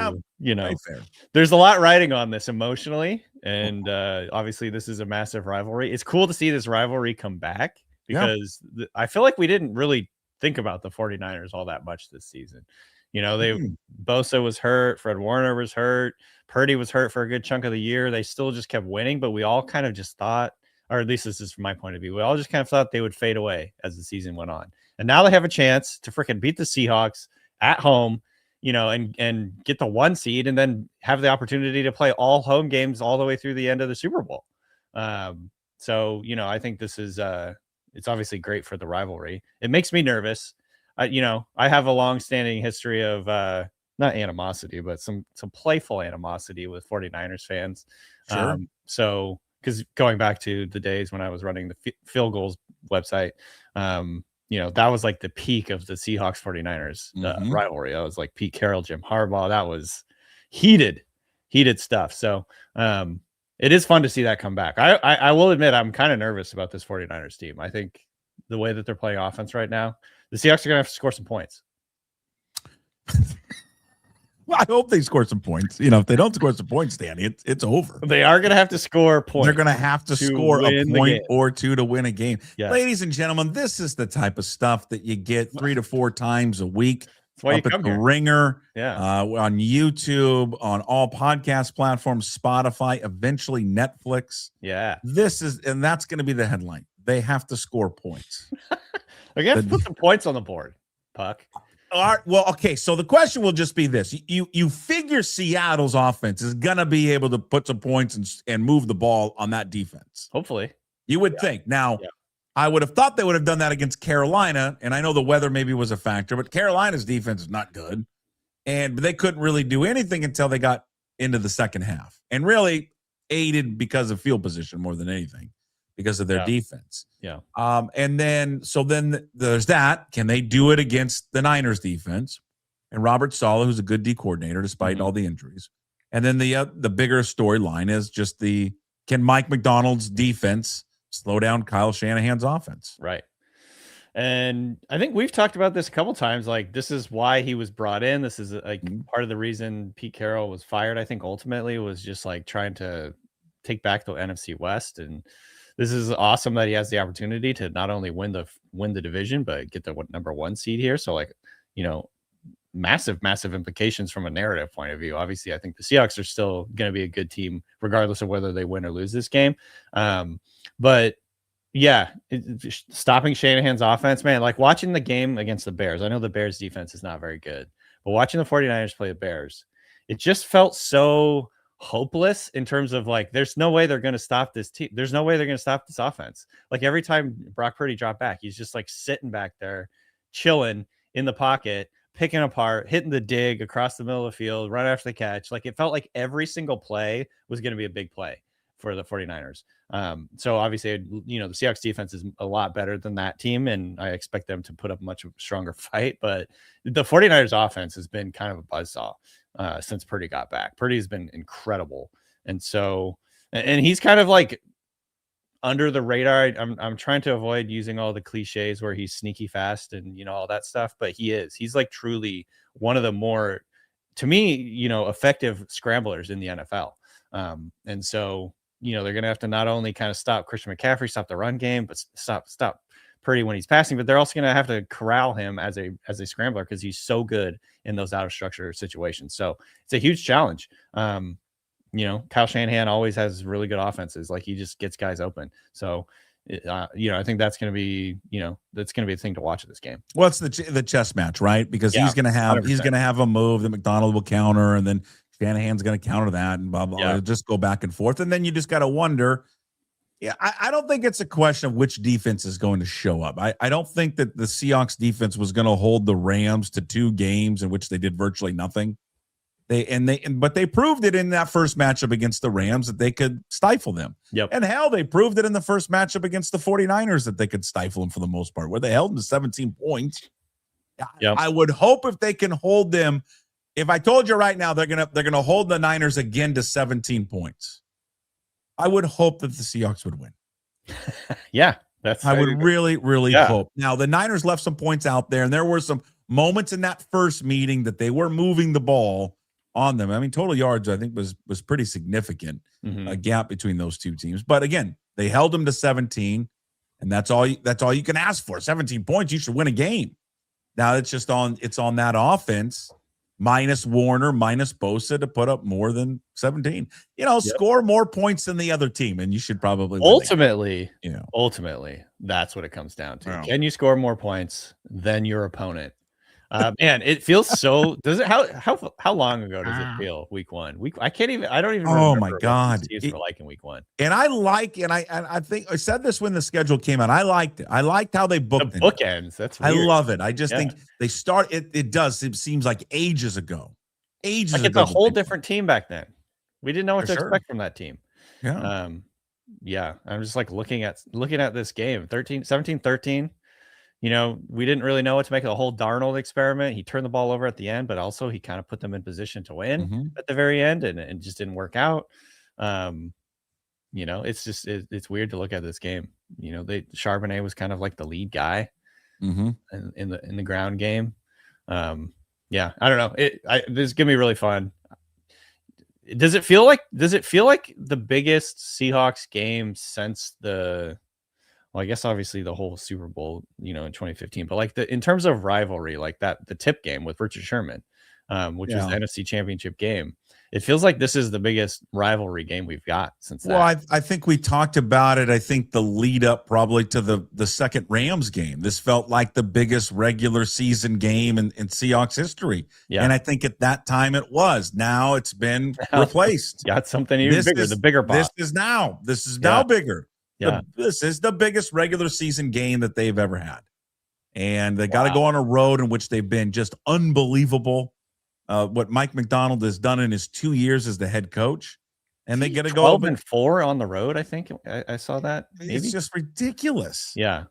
there's a lot riding on this emotionally. And obviously this is a massive rivalry. It's cool to see this rivalry come back because I feel like we didn't really think about the 49ers all that much this season. Bosa was hurt. Fred Warner was hurt. Purdy was hurt for a good chunk of the year. They still just kept winning, but we all kind of just thought, or at least this is from my point of view, we all just kind of thought they would fade away as the season went on. And now they have a chance to freaking beat the Seahawks at home, and get the 1 seed and then have the opportunity to play all home games all the way through the end of the Super Bowl. So, I think this is, it's obviously great for the rivalry. It makes me nervous. I have a long-standing history of not animosity, but some playful animosity with 49ers fans. Sure. So, because going back to the days when I was running the Field Goals website, that was like the peak of the Seahawks 49ers rivalry. That was like Pete Carroll, Jim Harbaugh. That was heated stuff. So it is fun to see that come back. I will admit I'm kind of nervous about this 49ers team. I think the way that they're playing offense right now, the Seahawks are going to have to score some points. Well, I hope they score some points. If they don't score some points, Danny, it's over. They are going to have to score points. They're going to have to score a point or two to win a game. Yes. Ladies and gentlemen, this is the type of stuff that you get 3 to 4 times a week. That's why up at the Ringer, on YouTube, on all podcast platforms, Spotify, eventually Netflix. Yeah. And that's going to be the headline. They have to score points. They're going to have to put some points on the board, Puck. All right. Well, okay. So the question will just be this: you figure Seattle's offense is gonna be able to put some points and move the ball on that defense. Hopefully, you would think. Now, I would have thought they would have done that against Carolina, and I know the weather maybe was a factor, but Carolina's defense is not good, and they couldn't really do anything until they got into the second half, and really aided because of field position more than anything, because of their defense. Yeah. And then there's that. Can they do it against the Niners defense? And Robert Saleh, who's a good D coordinator despite all the injuries. And then the bigger storyline is just can Mike Macdonald's defense slow down Kyle Shanahan's offense? Right. And I think we've talked about this a couple times. Like, this is why he was brought in. This is part of the reason Pete Carroll was fired. I think ultimately was just like trying to take back the NFC West. And this is awesome that he has the opportunity to not only win the division, but get the number 1 seed here. So massive implications from a narrative point of view. Obviously, I think the Seahawks are still going to be a good team, regardless of whether they win or lose this game. But stopping Shanahan's offense, man, like watching the game against the Bears. I know the Bears defense is not very good, but watching the 49ers play the Bears, it just felt so hopeless in terms of like, there's no way they're going to stop this team. There's no way they're going to stop this offense. Like every time Brock Purdy dropped back, he's just like sitting back there, chilling in the pocket, picking apart, hitting the dig across the middle of the field, right after the catch. Like it felt like every single play was going to be a big play for the 49ers. So obviously, the Seahawks defense is a lot better than that team, and I expect them to put up a much stronger fight. But the 49ers offense has been kind of a buzzsaw since Purdy got back. Purdy's been incredible. And so, and he's kind of like under the radar. I'm trying to avoid using all the cliches where he's sneaky fast and, all that stuff, but he's like truly one of the more, to me, effective scramblers in the NFL. And so, they're going to have to not only kind of stop Christian McCaffrey, stop the run game, but stop Purdy when he's passing, but they're also going to have to corral him as a scrambler because he's so good in those out of structure situations. So it's a huge challenge. Kyle Shanahan always has really good offenses. Like, he just gets guys open. So, I think that's going to be, that's going to be a thing to watch at this game. Well, it's the chess match, right? Because he's going to have a move that McDonald will counter, and then Shanahan's going to counter that, and blah, blah, blah. Just go back and forth. And then you just got to wonder. Yeah, I don't think it's a question of which defense is going to show up. I don't think that the Seahawks defense was going to hold the Rams to 2 games in which they did virtually nothing. But they proved it in that first matchup against the Rams that they could stifle them. Yep. And hell, they proved it in the first matchup against the 49ers that they could stifle them for the most part, where they held them to 17 points. Yep. I would hope if they can hold them. If I told you right now they're gonna hold the Niners again to 17 points, I would hope that the Seahawks would win. Yeah, I would really, really hope. Now, the Niners left some points out there, and there were some moments in that first meeting that they were moving the ball on them. I mean, total yards, I think, was pretty significant, a gap between those two teams. But again, they held them to 17, and that's all you can ask for. 17 points, you should win a game. Now it's on that offense, minus Warner, minus Bosa, to put up more than 17. Score more points than the other team, and you should probably win. Ultimately, that's what it comes down to. Wow. Can you score more points than your opponent? Man, it feels so. Does it? How long ago does it feel? Week 1. I don't even. Oh my God! For liking week 1. And I think I said this when the schedule came out. I liked it. I liked how they booked the bookends. That's weird. I love it. I just think they start. It does. It seems like ages ago. It's a whole different team back then. We didn't know what to expect from that team. Yeah. I'm just like looking at this game. 17-13. We didn't really know what to make of the whole Darnold experiment. He turned the ball over at the end, but also he kind of put them in position to win at the very end, and it just didn't work out. It's just it's weird to look at this game. Charbonnet was kind of like the lead guy in the ground game. I don't know. This is gonna be really fun. Does it feel like the biggest Seahawks game since I guess obviously the whole Super Bowl, in 2015, but like in terms of rivalry, like the tip game with Richard Sherman, which was the NFC Championship game, it feels like this is the biggest rivalry game we've got since that. Well, I think we talked about it. I think the lead up probably to the second Rams game. This felt like the biggest regular season game in Seahawks history. Yeah. And I think at that time it was. Now it's been replaced. Got something even bigger, the bigger box. This is now bigger. Yeah. This is the biggest regular season game that they've ever had. And they got to go on a road in which they've been just unbelievable. What Mike Macdonald has done in his 2 years as the head coach. And they got to go 12-4 on the road, I think. I saw that. Maybe? It's just ridiculous. Yeah.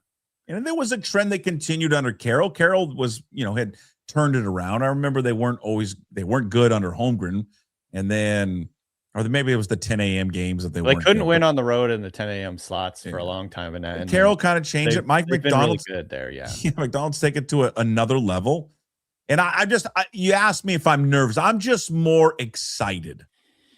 And there was a trend that continued under Carroll. Carroll was, had turned it around. I remember they weren't good under Holmgren. And then or maybe it was the 10 a.m. games that they couldn't win on the road in the 10 a.m. slots for a long time. And Carroll kind of changed it. Mike Macdonald's really good there. Yeah. Macdonald's taken it to another level. And you asked me if I'm nervous. I'm just more excited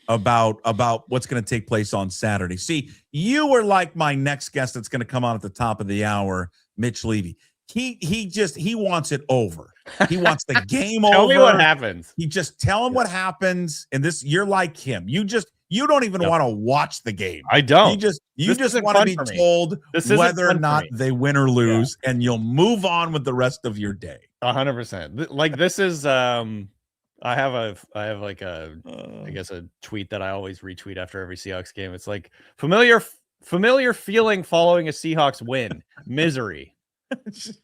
about what's going to take place on Saturday. See, you were like my next guest that's going to come on at the top of the hour, Mitch Levy. He wants it over. He wants the game over. Tell me what happens. He just tell him what happens. And you're like him. You don't even want to watch the game. I don't. You just want to be told whether or not they win or lose, and you'll move on with the rest of your day. 100%. Like this is I have like a I guess a tweet that I always retweet after every Seahawks game. It's like familiar feeling following a Seahawks win. Misery.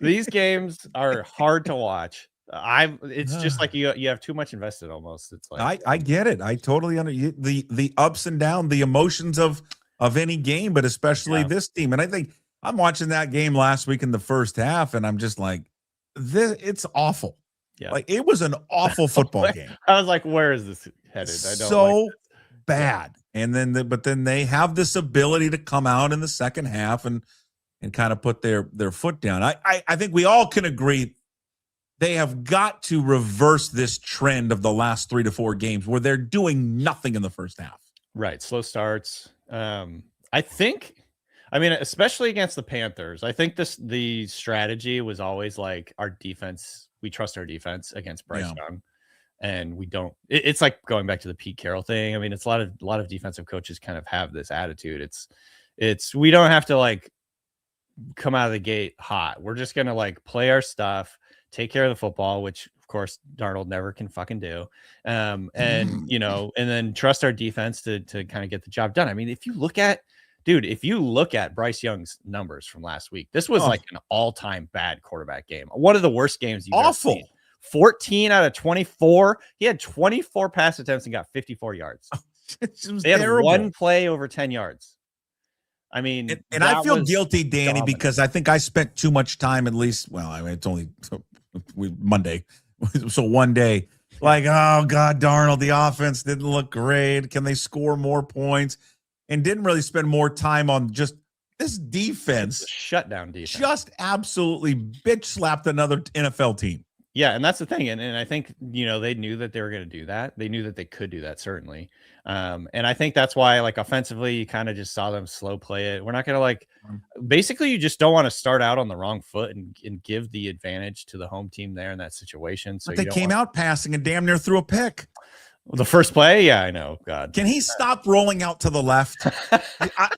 These games are hard to watch. It's just like you have too much invested almost. It's like I get it. I totally understand the ups and downs, the emotions of of any game, but especially this team. And I think I'm watching that game last week in the first half, and I'm just like, it's awful. Yeah. Like, it was an awful football game. I was like, where is this headed? I don't so like bad. And then they have this ability to come out in the second half and kind of put their foot down. I think we all can agree they have got to reverse this trend of the last 3 to 4 games where they're doing nothing in the first half. Right. Slow starts. I think, I mean, especially against the Panthers, I think the strategy was always like our defense. We trust our defense against Bryce Young, and we don't. It's like going back to the Pete Carroll thing. I mean, it's a lot of defensive coaches kind of have this attitude. It's we don't have to like come out of the gate hot. We're just gonna like play our stuff, take care of the football, which of course Darnold never can fucking do. And and then trust our defense to kind of get the job done. I mean, if you look at Bryce Young's numbers from last week, this was like an all-time bad quarterback game. One of the worst games you've ever seen. 14 out of 24. He had 24 pass attempts and got 54 yards. They had one play over 10 yards. I mean, and I feel guilty, Danny, because I think I spent too much time, at least. Well, I mean, it's only Monday, so one day. Like, oh God, Darnold, the offense didn't look great. Can they score more points? And didn't really spend more time on just this defense. Shutdown defense. Just absolutely bitch slapped another NFL team. Yeah, and that's the thing. And I think, they knew that they were going to do that. They knew that they could do that, certainly. And I think that's why, like, offensively, you kind of just saw them slow play it. We're not going to, basically, you just don't want to start out on the wrong foot and give the advantage to the home team there in that situation. So but they came out passing and damn near threw a pick. The first play? Yeah, I know. God. Can he stop rolling out to the left?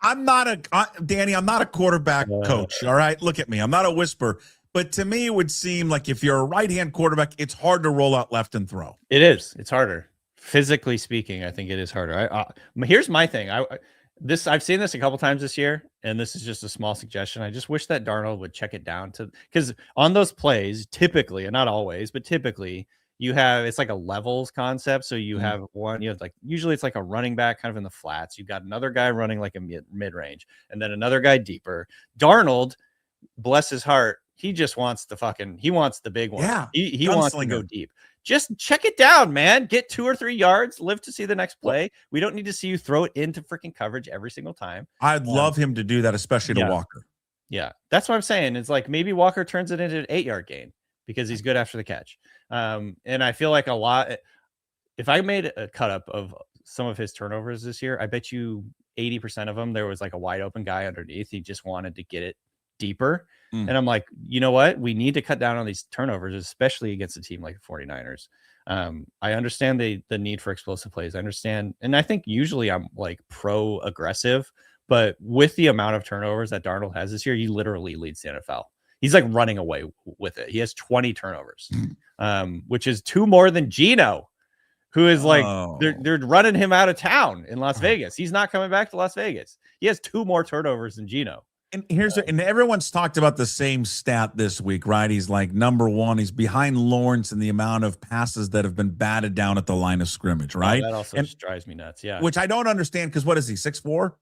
I'm not Danny, I'm not a quarterback coach. All right. Look at me. I'm not a whisperer. But to me, it would seem like if you're a right-hand quarterback, it's hard to roll out left and throw. It is. It's harder. Physically speaking, I think it is harder. Here's my thing. I've seen this a couple times this year, and this is just a small suggestion. I just wish that Darnold would check it down because on those plays, typically, and not always, but typically, it's like a levels concept. So you have one, usually it's like a running back kind of in the flats. You've got another guy running like a mid-range, and then another guy deeper. Darnold, bless his heart, he just wants he wants the big one. Yeah. He wants to go deep. Just check it down, man. Get 2 or 3 yards, live to see the next play. We don't need to see you throw it into freaking coverage every single time. I'd love him to do that, especially to Walker. Yeah. That's what I'm saying. It's like maybe Walker turns it into an 8-yard gain because he's good after the catch. And I feel like if I made a cut up of some of his turnovers this year, I bet you 80% of them, there was like a wide open guy underneath. He just wanted to get it deeper. And I'm like, you know what? We need to cut down on these turnovers, especially against a team like the 49ers. I understand the need for explosive plays. I understand. And I think usually I'm like pro aggressive, but with the amount of turnovers that Darnold has this year, he literally leads the NFL. He's like running away with it. He has 20 turnovers, which is 2 more than Geno, who is like, they're running him out of town in Las Vegas. He's not coming back to Las Vegas. He has 2 more turnovers than Geno. And and everyone's talked about the same stat this week, right? He's like number 1. He's behind Lawrence in the amount of passes that have been batted down at the line of scrimmage, right? That also just drives me nuts. Yeah. Which I don't understand because what is he, 6'4"?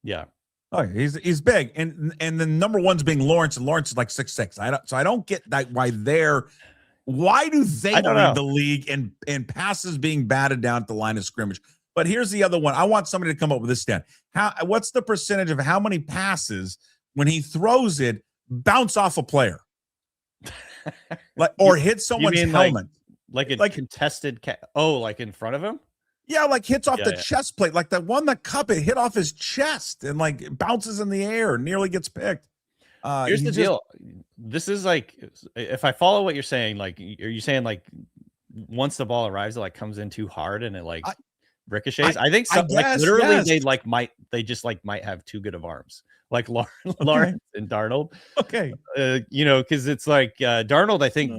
Yeah. Oh, he's big. And the number 1's being Lawrence, and Lawrence is like 6'6". I don't get that why do they lead the league in passes being batted down at the line of scrimmage? But here's the other one. I want somebody to come up with this stat. What's the percentage of how many passes when he throws it bounce off a player, or hit someone's helmet, like contested like in front of him? Yeah, like hits off the chest plate, like that one that Puckett hit off his chest and like bounces in the air and nearly gets picked. Here's the deal. This is like, if I follow what you're saying, like, are you saying like once the ball arrives, it like comes in too hard and it like ricochets? I think so. Like literally, they just might have too good of arms, like Lawrence and Darnold. Okay, because it's like Darnold. I think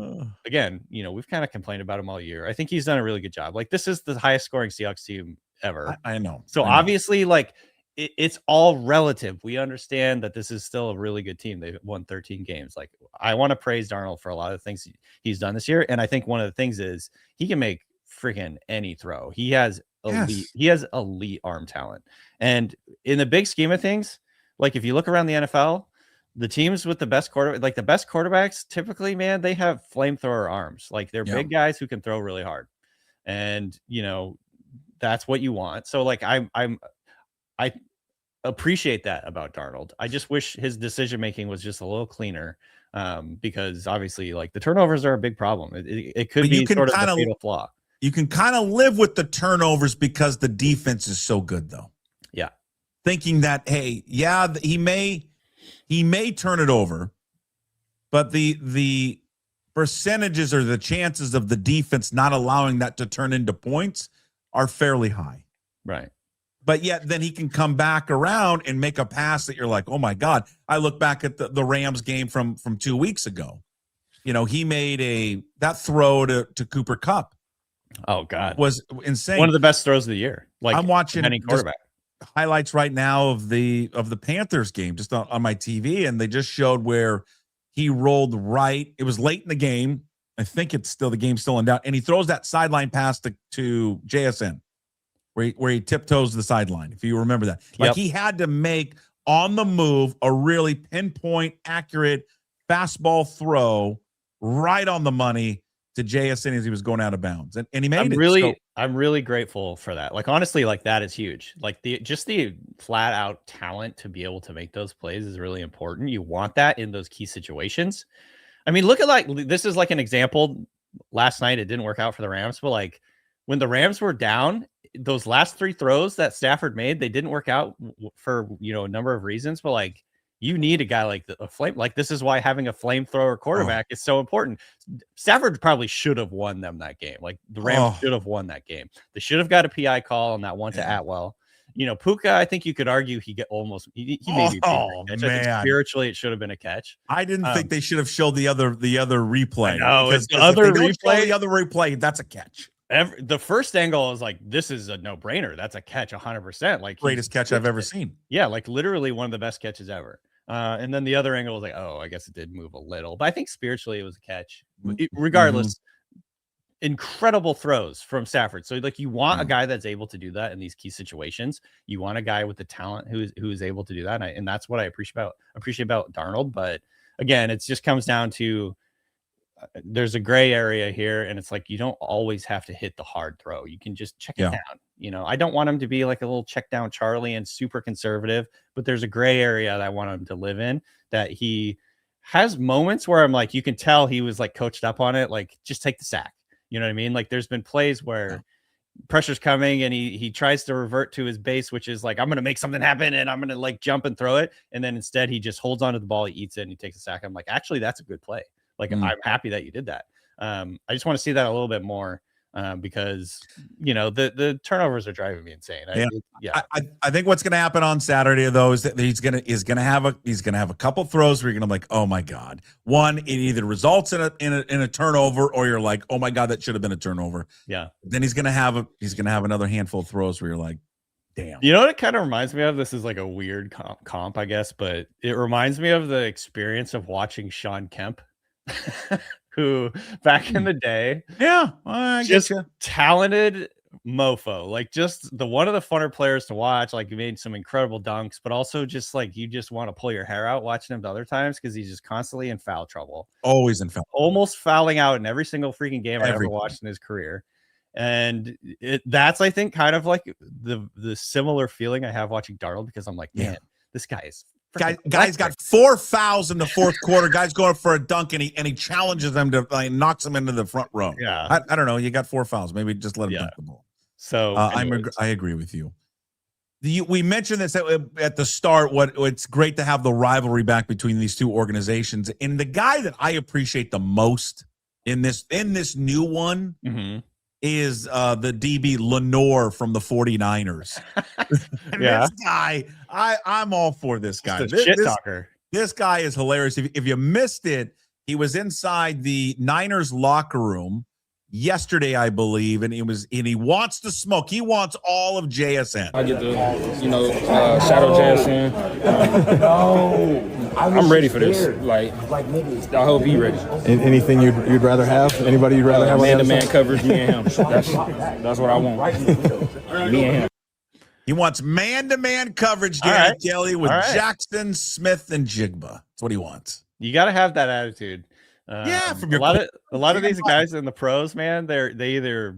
again, we've kind of complained about him all year. I think he's done a really good job. Like this is the highest scoring Seahawks team ever. I know. So obviously, like it's all relative. We understand that this is still a really good team. They've won 13 games. Like I want to praise Darnold for a lot of things he's done this year, and I think one of the things is he can make freaking any throw. He has elite. Yes. He has elite arm talent. And in the big scheme of things, like if you look around the NFL, the teams with the best quarterbacks, typically, man, they have flamethrower arms. Like they're big guys who can throw really hard. And, that's what you want. So like I appreciate that about Darnold. I just wish his decision making was just a little cleaner, because obviously like the turnovers are a big problem. It could be sort of the fatal flaw. You can kind of live with the turnovers because the defense is so good, though. Yeah, thinking that, hey, yeah, he may turn it over, but the percentages or the chances of the defense not allowing that to turn into points are fairly high. Right. But yet then he can come back around and make a pass that you're like, oh my God. I look back at the Rams game from 2 weeks ago. He made that throw to Cooper Kupp. Oh God. Was insane. One of the best throws of the year. Like I'm watching any quarterback. Highlights right now of the Panthers game just on my TV, and they just showed where he rolled right. It was late in the game. I think the game's still in doubt, and he throws that sideline pass to JSN where he tiptoes the sideline, if you remember that. Like he had to make on the move a really pinpoint, accurate fastball throw right on the money to JSN as he was going out of bounds, and he made it. I'm really grateful for that. Like honestly, like that is huge. Like the flat out talent to be able to make those plays is really important. You want that in those key situations. I mean, look at this is like an example. Last night it didn't work out for the Rams, but like when the Rams were down, those last 3 throws that Stafford made, they didn't work out for a number of reasons. But like you need a guy like a flame. Like this is why having a flamethrower quarterback is so important. Stafford probably should have won them that game. Like the Rams should have won that game. They should have got a PI call on that one to Atwell. Puka, I think you could argue he maybe catch. I think spiritually it should have been a catch. I didn't think they should have showed the other replay. No, it's the other replay. The other replay, that's a catch. The first angle is like, this is a no-brainer. That's a catch 100%. Like greatest catch I've ever seen. Yeah, like literally one of the best catches ever. And then the other angle was like, oh, I guess it did move a little, but I think spiritually it was a catch. Regardless, incredible throws from Stafford. So like you want a guy that's able to do that in these key situations. You want a guy with the talent who is able to do that, and that's what I appreciate about Darnold. But again, it just comes down to there's a gray area here, and it's like you don't always have to hit the hard throw. You can just check it down. I don't want him to be like a little check down Charlie and super conservative, but there's a gray area that I want him to live in, that he has moments where I'm like, you can tell he was like coached up on it. Like just take the sack. You know what I mean? Like there's been plays where pressure's coming and he tries to revert to his base, which is like, I'm going to make something happen and I'm going to like jump and throw it. And then instead he just holds onto the ball, he eats it, and he takes a sack. I'm like, actually, that's a good play. Like, I'm happy that you did that. I just want to see that a little bit more because, the turnovers are driving me insane. I think what's going to happen on Saturday, though, is that he's going to have a couple throws where you're going to be like, oh my God. One, it either results in a turnover, or you're like, oh my God, that should have been a turnover. Yeah. Then he's going to have another handful of throws where you're like, damn. You know what it kind of reminds me of? This is like a weird comp, I guess, but it reminds me of the experience of watching Sean Kemp. Who back in the day, just talented mofo, like just one of the funner players to watch. Like he made some incredible dunks, but also just like you just want to pull your hair out watching him other times because he's just constantly in foul trouble, always in foul, almost fouling out in every single freaking game I ever watched in his career. And that's I think kind of like the similar feeling I have watching Darnold, because I'm like, man, this guy is. Guy's got 4 fouls in the fourth quarter. Guy's going for a dunk, and he challenges them to knocks him into the front row. Yeah, I don't know. You got 4 fouls. Maybe just let him dunk the ball. So I agree with you. We mentioned this at the start. It's great to have the rivalry back between these two organizations. And the guy that I appreciate the most in this new one is the DB Lenore from the 49ers. This guy, I'm all for this guy. Shit talker. This guy is hilarious. If you missed it, he was inside the Niners locker room yesterday, I believe, and he wants to smoke. He wants all of JSN. I get to, shadow JSN. I'm ready for this. Like, I hope he's ready. Anything you'd rather have? Anybody you'd rather have? Man-to-man coverage, me and him. That's what I want. Me and him. He wants man-to-man coverage, Danny Kelly, with Jackson, Smith, and Jigba. That's what he wants. You got to have that attitude. From your a lot of these guys in the pros, man, they either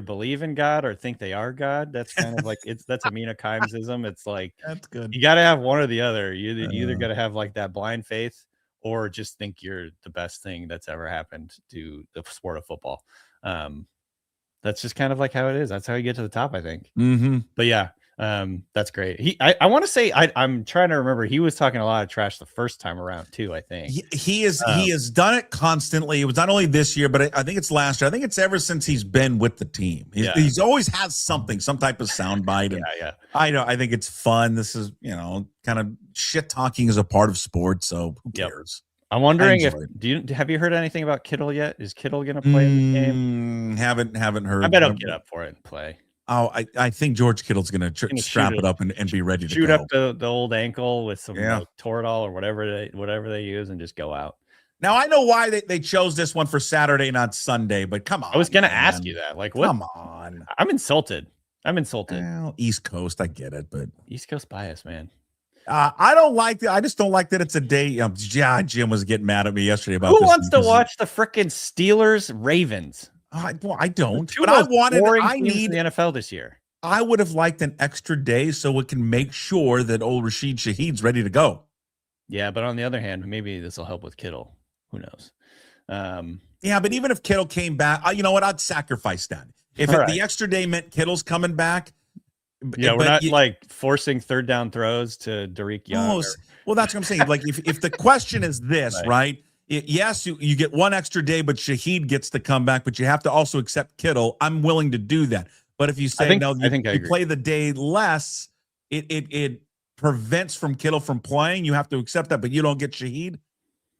believe in God or think they are God. That's kind of like that's Amina Kimes-ism. It's like that's good. You got to have one or the other. You either got to have like that blind faith or just think you're the best thing that's ever happened to the sport of football. That's just kind of like how it is. That's how you get to the top, I think. Mm-hmm. But yeah, that's great. I want to say I'm trying to remember. He was talking a lot of trash the first time around too. I think he has done it constantly. It was not only this year, but I think it's last year. I think it's ever since he's been with the team. He's always has some type of soundbite. And yeah. I think it's fun. This is kind of shit talking is a part of sports. So who cares? I'm wondering have you heard anything about Kittle yet? Is Kittle going to play in the game? Haven't heard. I bet he'll get up for it and play. Oh, I think George Kittle's going to strap it up and be ready to shoot go. Up the old ankle with some Toradol or whatever they use and just go out. Now I know why they chose this one for Saturday, not Sunday. But come on, I was going to ask you that. Like, what? Come on, I'm insulted. Well, East Coast, I get it, but East Coast bias, man. I don't like that. I just don't like that it's a day. Jim was getting mad at me yesterday about who this. Wants to watch the frickin' Steelers Ravens? I don't. But I need the NFL this year. I would have liked an extra day so it can make sure that old Rashid Shaheed's ready to go. Yeah, but on the other hand, maybe this will help with Kittle. Who knows? Yeah, but even if Kittle came back, you know what? I'd sacrifice that. If the extra day meant Kittle's coming back. Yeah, we're not like forcing third down throws to Derek Young. Well, that's what I'm saying. Like, if the question is this, right? Yes, you get one extra day, but Shaheed gets to come back, but you have to also accept Kittle. I'm willing to do that. But if you say you play the day less, it prevents from Kittle from playing. You have to accept that, but you don't get Shaheed.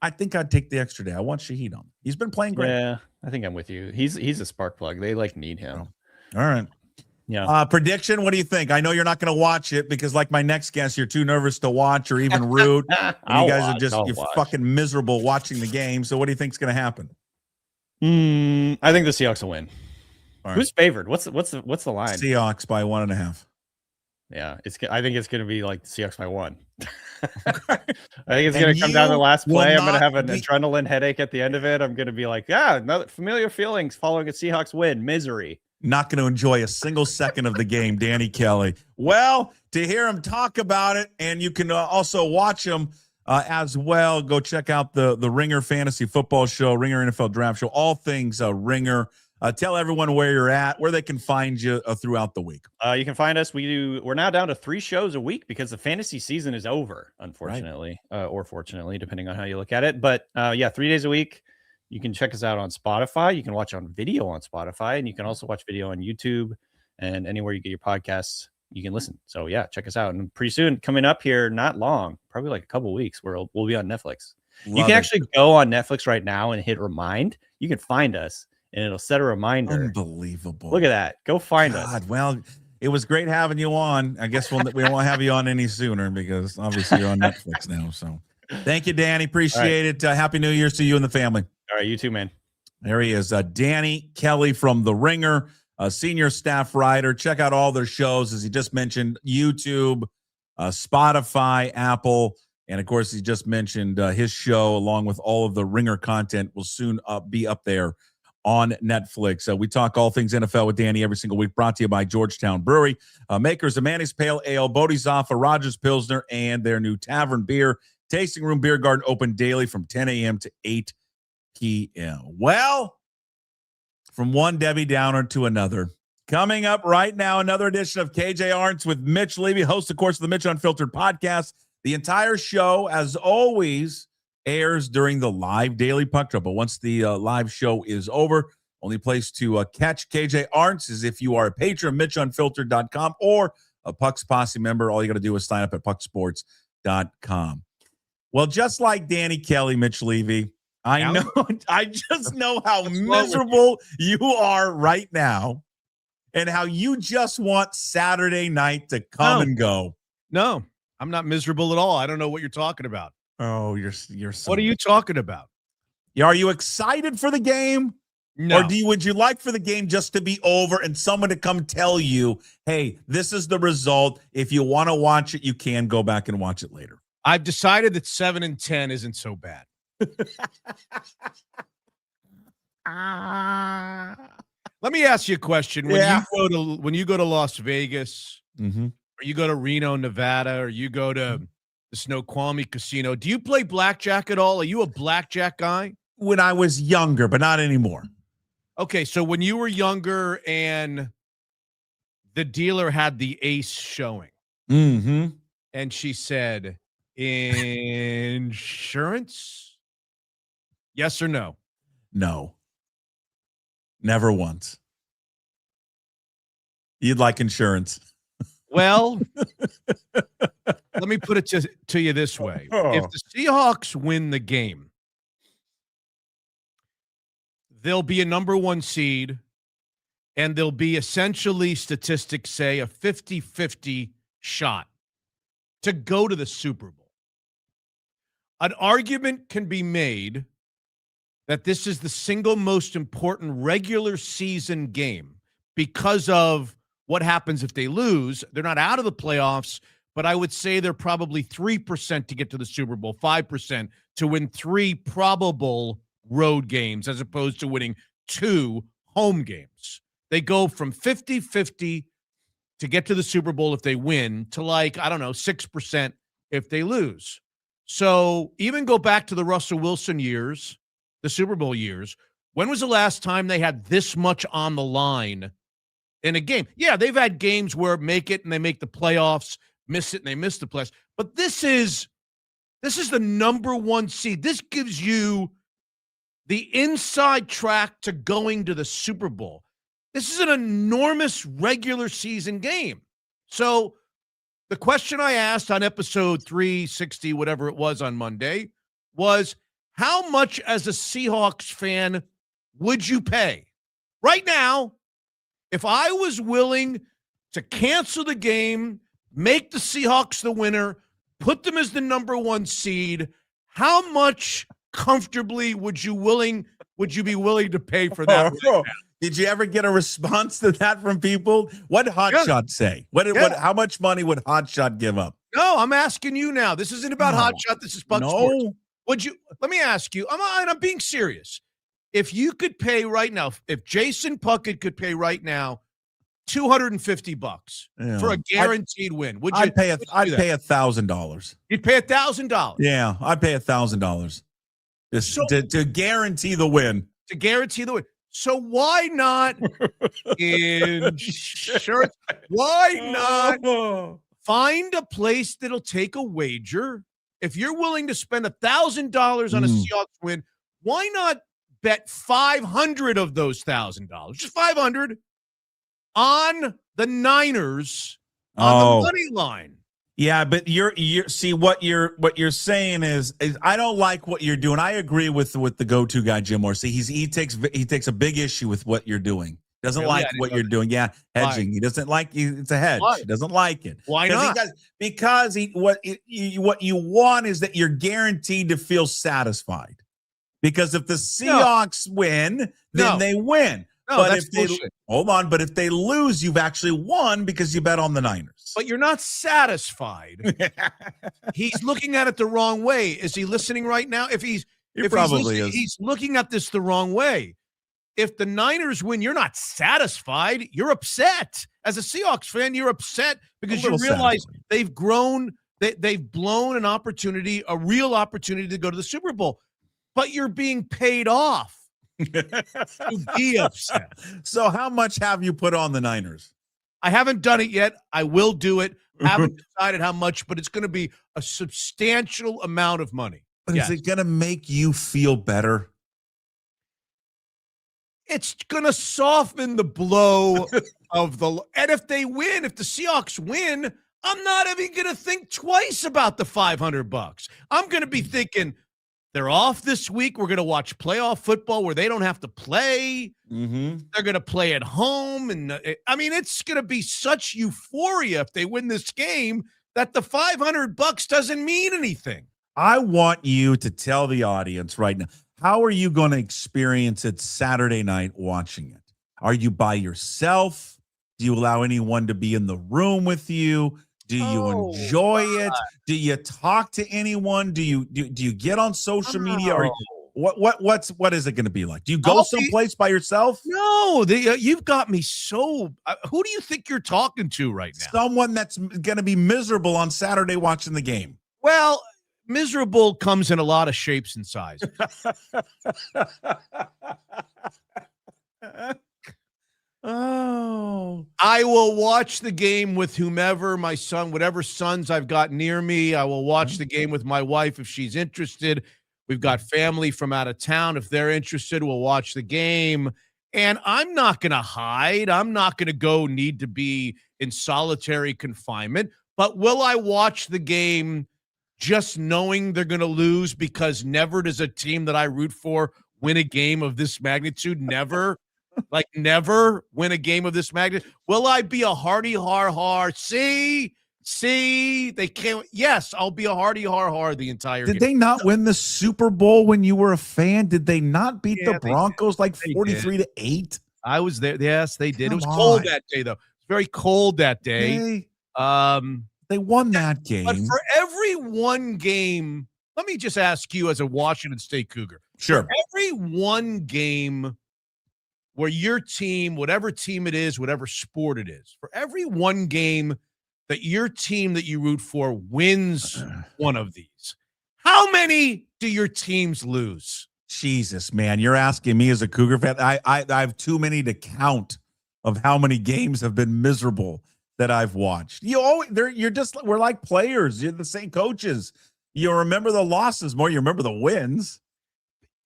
I think I'd take the extra day. I want Shaheed on. He's been playing great. Yeah, I think I'm with you. He's a spark plug. They need him. All right. Yeah. Prediction. What do you think? I know you're not going to watch it because, like my next guest, you're too nervous to watch or even root. You guys are fucking miserable watching the game. So, what do you think's going to happen? I think the Seahawks will win. Right. Who's favored? What's the line? Seahawks by 1.5. Yeah, I think it's going to be like the Seahawks by 1. I think it's going to come down to the last play. I'm going to have an adrenaline headache at the end of it. I'm going to be like, another familiar feelings following a Seahawks win. Misery. Not going to enjoy a single second of the game, Danny Kelly. Well, to hear him talk about it, and you can also watch him as well, go check out the Ringer Fantasy Football Show, Ringer NFL Draft Show, all things Ringer. Tell everyone where you're at, where they can find you throughout the week. You can find us. We're now down to 3 shows a week because the fantasy season is over, unfortunately, or fortunately, depending on how you look at it. But 3 days a week. You can check us out on Spotify. You can watch on video on Spotify, and you can also watch video on YouTube and anywhere you get your podcasts, you can listen. So check us out. And pretty soon, coming up here, not long, probably like a couple of weeks, we'll be on Netflix. You can actually go on Netflix right now and hit remind. You can find us, and it'll set a reminder. Unbelievable! Look at that. Go find us. Well, it was great having you on. I guess we won't have you on any sooner because obviously you're on Netflix now. So thank you, Danny. Appreciate it. Happy New Year's to you and the family. All right, you too, man. There he is, Danny Kelly from The Ringer, a senior staff writer. Check out all their shows, as he just mentioned, YouTube, Spotify, Apple, and, of course, he just mentioned his show, along with all of the Ringer content, will soon be up there on Netflix. We talk all things NFL with Danny every single week, brought to you by Georgetown Brewery, makers of Manny's Pale Ale, Bodhisattva, Rogers Pilsner, and their new Tavern Beer. Tasting Room Beer Garden open daily from 10 a.m. to 8 p.m. Well, from one Debbie Downer to another. Coming up right now, another edition of KJ-Arent with Mitch Levy, host, of course, of the Mitch Unfiltered podcast. The entire show, as always, airs during the live Daily Puck Drop. But once the live show is over, only place to catch KJ-Arent is if you are a patron of MitchUnfiltered.com or a Puck's Posse member. All you got to do is sign up at pucksports.com. Well, just like Danny Kelly, Mitch Levy, I know. I just know how miserable you are right now and how you just want Saturday night to come and go. No, I'm not miserable at all. I don't know what you're talking about. Oh, you're so. What are you talking about? Are you excited for the game? No. Or would you like for the game just to be over and someone to come tell you, hey, this is the result. If you want to watch it, you can go back and watch it later. I've decided that 7-10 isn't so bad. Let me ask you a question. When you go to Las Vegas, or you go to Reno, Nevada, or you go to the Snoqualmie Casino, do you play blackjack at all? Are you a blackjack guy? When I was younger, but not anymore. Okay, so when you were younger and the dealer had the ace showing, and she said, insurance? Yes or no? No. Never once. You'd like insurance. Well, let me put it to you this way. If the Seahawks win the game, they'll be a number 1 seed, and there'll be essentially, statistics say, a 50-50 shot to go to the Super Bowl. An argument can be made that this is the single most important regular season game because of what happens if they lose. They're not out of the playoffs, but I would say they're probably 3% to get to the Super Bowl, 5% to win 3 probable road games as opposed to winning 2 home games. They go from 50-50 to get to the Super Bowl if they win to 6% if they lose. So even go back to the Russell Wilson years, the Super Bowl years. When was the last time they had this much on the line in a game? Yeah, they've had games where make it and they make the playoffs, miss it and they miss the playoffs. But this is the number 1 seed. This gives you the inside track to going to the Super Bowl. This is an enormous regular season game. So the question I asked on episode 360, whatever it was on Monday, was how much as a Seahawks fan would you pay? Right now, if I was willing to cancel the game, make the Seahawks the winner, put them as the number 1 seed, how much comfortably would you be willing to pay for that? Did you ever get a response to that from people? What did Hotshot say? How much money would Hotshot give up? No, I'm asking you now. This isn't about Hotshot. This is Puck Sports. Let me ask you, I'm being serious. If you could pay right now, if Jason Puckett could pay right now $250 for a guaranteed win, would you? I'd pay $1,000. You'd pay $1,000. Yeah, I'd pay $1,000 to guarantee the win. To guarantee the win. So why not insurance? Why not find a place that'll take a wager? If you're willing to spend $1,000 on a Seahawks win, why not bet 500 of those $1,000, just 500, on the Niners on the money line? Yeah, but you're see what you're saying is I don't like what you're doing. I agree with the go-to guy Jim Morsey. He takes a big issue with what you're doing. Doesn't like what you're doing. Yeah, hedging. Why? He doesn't like you. It's a hedge. Why? He doesn't like it. Why not? Because what you want is that you're guaranteed to feel satisfied. Because if the Seahawks win, then they win. No, but that's if they bullshit. Hold on, but if they lose, you've actually won because you bet on the Niners. But you're not satisfied. He's looking at it the wrong way. Is he listening right now? If he's looking at this the wrong way. If the Niners win, you're not satisfied. You're upset. As a Seahawks fan, you're upset because you realize they've blown an opportunity, a real opportunity to go to the Super Bowl. But you're being paid off. To be upset. So how much have you put on the Niners? I haven't done it yet. I will do it. I haven't decided how much, but it's going to be a substantial amount of money. But is it going to make you feel better? It's going to soften the blow of the – and if they win, if the Seahawks win, I'm not even going to think twice about the $500. I'm going to be thinking They're off this week. We're going to watch playoff football where they don't have to play. Mm-hmm. They're going to play at home. And I mean, it's going to be such euphoria if they win this game that the $500 doesn't mean anything. I want you to tell the audience right now, how are you going to experience it Saturday night watching it? Are you by yourself? Do you allow anyone to be in the room with you? Do you enjoy it? Do you talk to anyone? Do you get on social media? Or what is it going to be like? Do you go someplace by yourself? No, you've got me so. Who do you think you're talking to right now? Someone that's going to be miserable on Saturday watching the game. Well, miserable comes in a lot of shapes and sizes. Oh, I will watch the game with whomever, my son, whatever sons I've got near me. I will watch the game with my wife if she's interested. We've got family from out of town. If they're interested, we'll watch the game. And I'm not going to hide. I'm not going to need to be in solitary confinement. But will I watch the game just knowing they're going to lose? Because never does a team that I root for win a game of this magnitude. Never. Like never win a game of this magnitude. Will I be a hardy har? See, they can't. Yes, I'll be a hardy har the entire game. Did they not win the Super Bowl when you were a fan? Did they not beat the Broncos like 43-8? I was there. Yes, they did. It was cold that day, though. It was very cold that day. They won that game. But for every one game, let me just ask you as a Washington State Cougar. Sure. For every one game where your team, whatever team it is, whatever sport it is, for every one game that your team that you root for wins one of these, how many do your teams lose? Jesus, man, you're asking me as a Cougar fan. I have too many to count of how many games have been miserable that I've watched. We're like players. You're the same coaches. You remember the losses more. You remember the wins.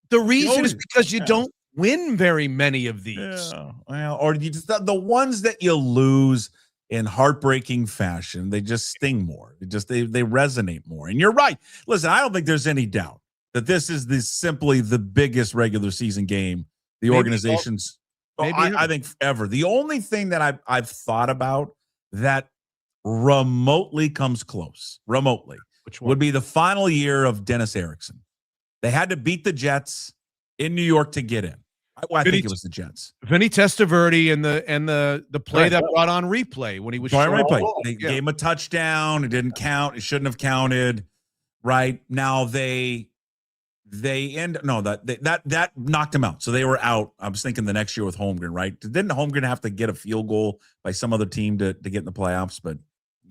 The reason is because you don't win very many of these. Yeah, well, or you just the ones that you lose in heartbreaking fashion, they just sting more. They resonate more. And you're right. Listen, I don't think there's any doubt that this is simply the biggest regular season game the organization's I think ever. The only thing that I've thought about that remotely comes close, which one? would be the final year of Dennis Erickson. They had to beat the Jets in New York to get in. I think it was the Jets. Vinny Testaverde and the play that brought on replay when he was They gave him a touchdown. It didn't count. It shouldn't have counted. Right now that knocked him out. So they were out. I was thinking the next year with Holmgren. Right? Didn't Holmgren have to get a field goal by some other team to get in the playoffs? But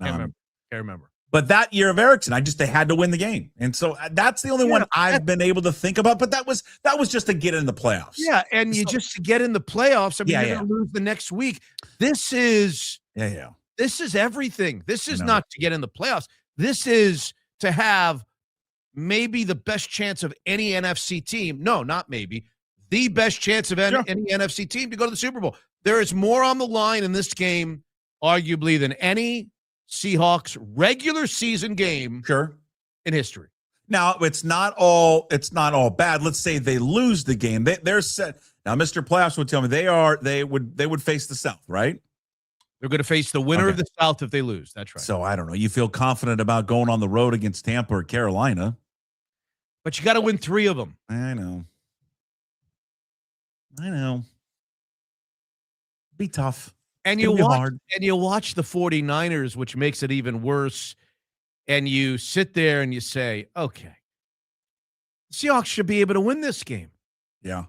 can't remember. But that year of Erickson, they had to win the game, and so that's the only one I've been able to think about. But that was just to get in the playoffs. Yeah, and just to get in the playoffs. I mean, you're going to lose the next week. This is This is everything. This is not to get in the playoffs. This is to have maybe the best chance of any NFC team. No, not maybe. The best chance of any NFC team to go to the Super Bowl. There is more on the line in this game, arguably, than any Seahawks regular season game in history. Now it's not all bad. Let's say they lose the game. They're set. Now Mr. Playoffs would tell me they would face the South, right? They're going to face the winner of the South if they lose. That's right. So I don't know. You feel confident about going on the road against Tampa or Carolina. But you got to win 3 of them. I know. Be tough. And you watch the 49ers, which makes it even worse. And you sit there and you say, okay, the Seahawks should be able to win this game. Yeah.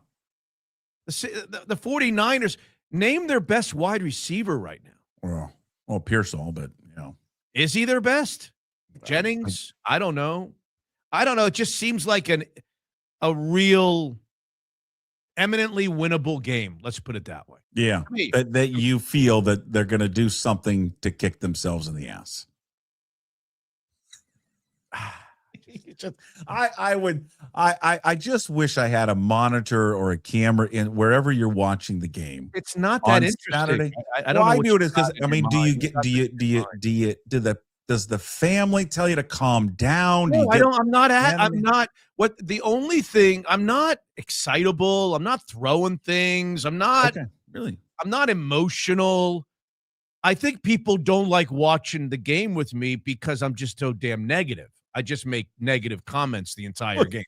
The 49ers, name their best wide receiver right now. Well, Pearsall, but Is he their best? Jennings? I don't know. It just seems like a real eminently winnable game. Let's put it that way. Yeah. That you feel that they're going to do something to kick themselves in the ass. I just wish I had a monitor or a camera in wherever you're watching the game. It's not that interesting. Saturday. I don't know. I knew it is because do Does the family tell you to calm down? No, I don't. I'm not. What the only thing? I'm not excitable. I'm not throwing things. I'm not really. I'm not emotional. I think people don't like watching the game with me because I'm just so damn negative. I just make negative comments the entire game.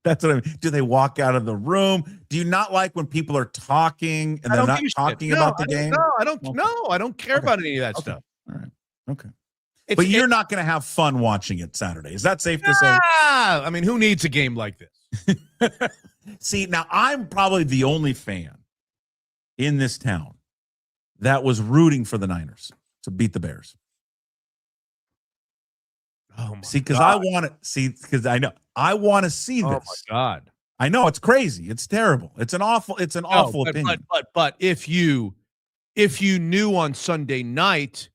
That's what I mean. Do they walk out of the room? Do you not like when people are talking and they're not talking about the game? No, I don't. No, I don't care about any of that stuff. All right. Okay. But you're not going to have fun watching it Saturday. Is that safe to say? I mean, who needs a game like this? See, now I'm probably the only fan in this town that was rooting for the Niners to beat the Bears. Oh my because God. because I know I want to see this. Oh my God. I know it's crazy. It's terrible. It's an awful opinion. But if you knew on Sunday night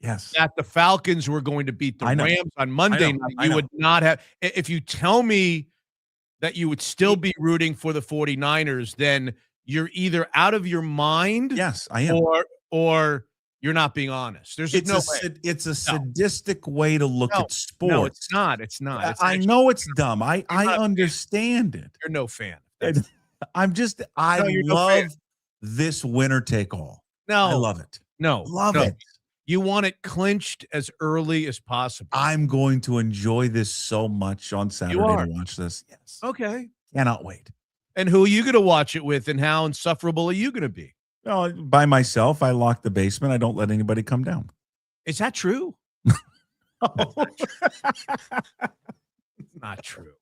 that the Falcons were going to beat the Rams on Monday night, you would not have. If you tell me that you would still be rooting for the 49ers, then you're either out of your mind. Yes, I am. Or you're not being honest. It's a sadistic way to look at sports. No, it's not. It's not. I know it's dumb. I understand it. You're no fan. I love this winner take all. No, I love it. No, love it. You want it clinched as early as possible. I'm going to enjoy this so much on Saturday to watch this. Yes. Okay. Cannot wait. And who are you going to watch it with, and how insufferable are you going to be? Well, by myself. I lock the basement. I don't let anybody come down. Is that true? Not true.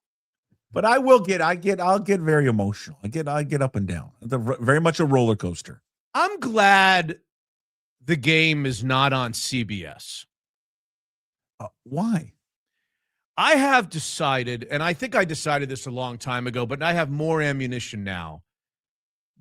But I'll get very emotional. I get up and down. Very much a roller coaster. I'm glad the game is not on CBS. Why? I have decided, and I think I decided this a long time ago, but I have more ammunition now,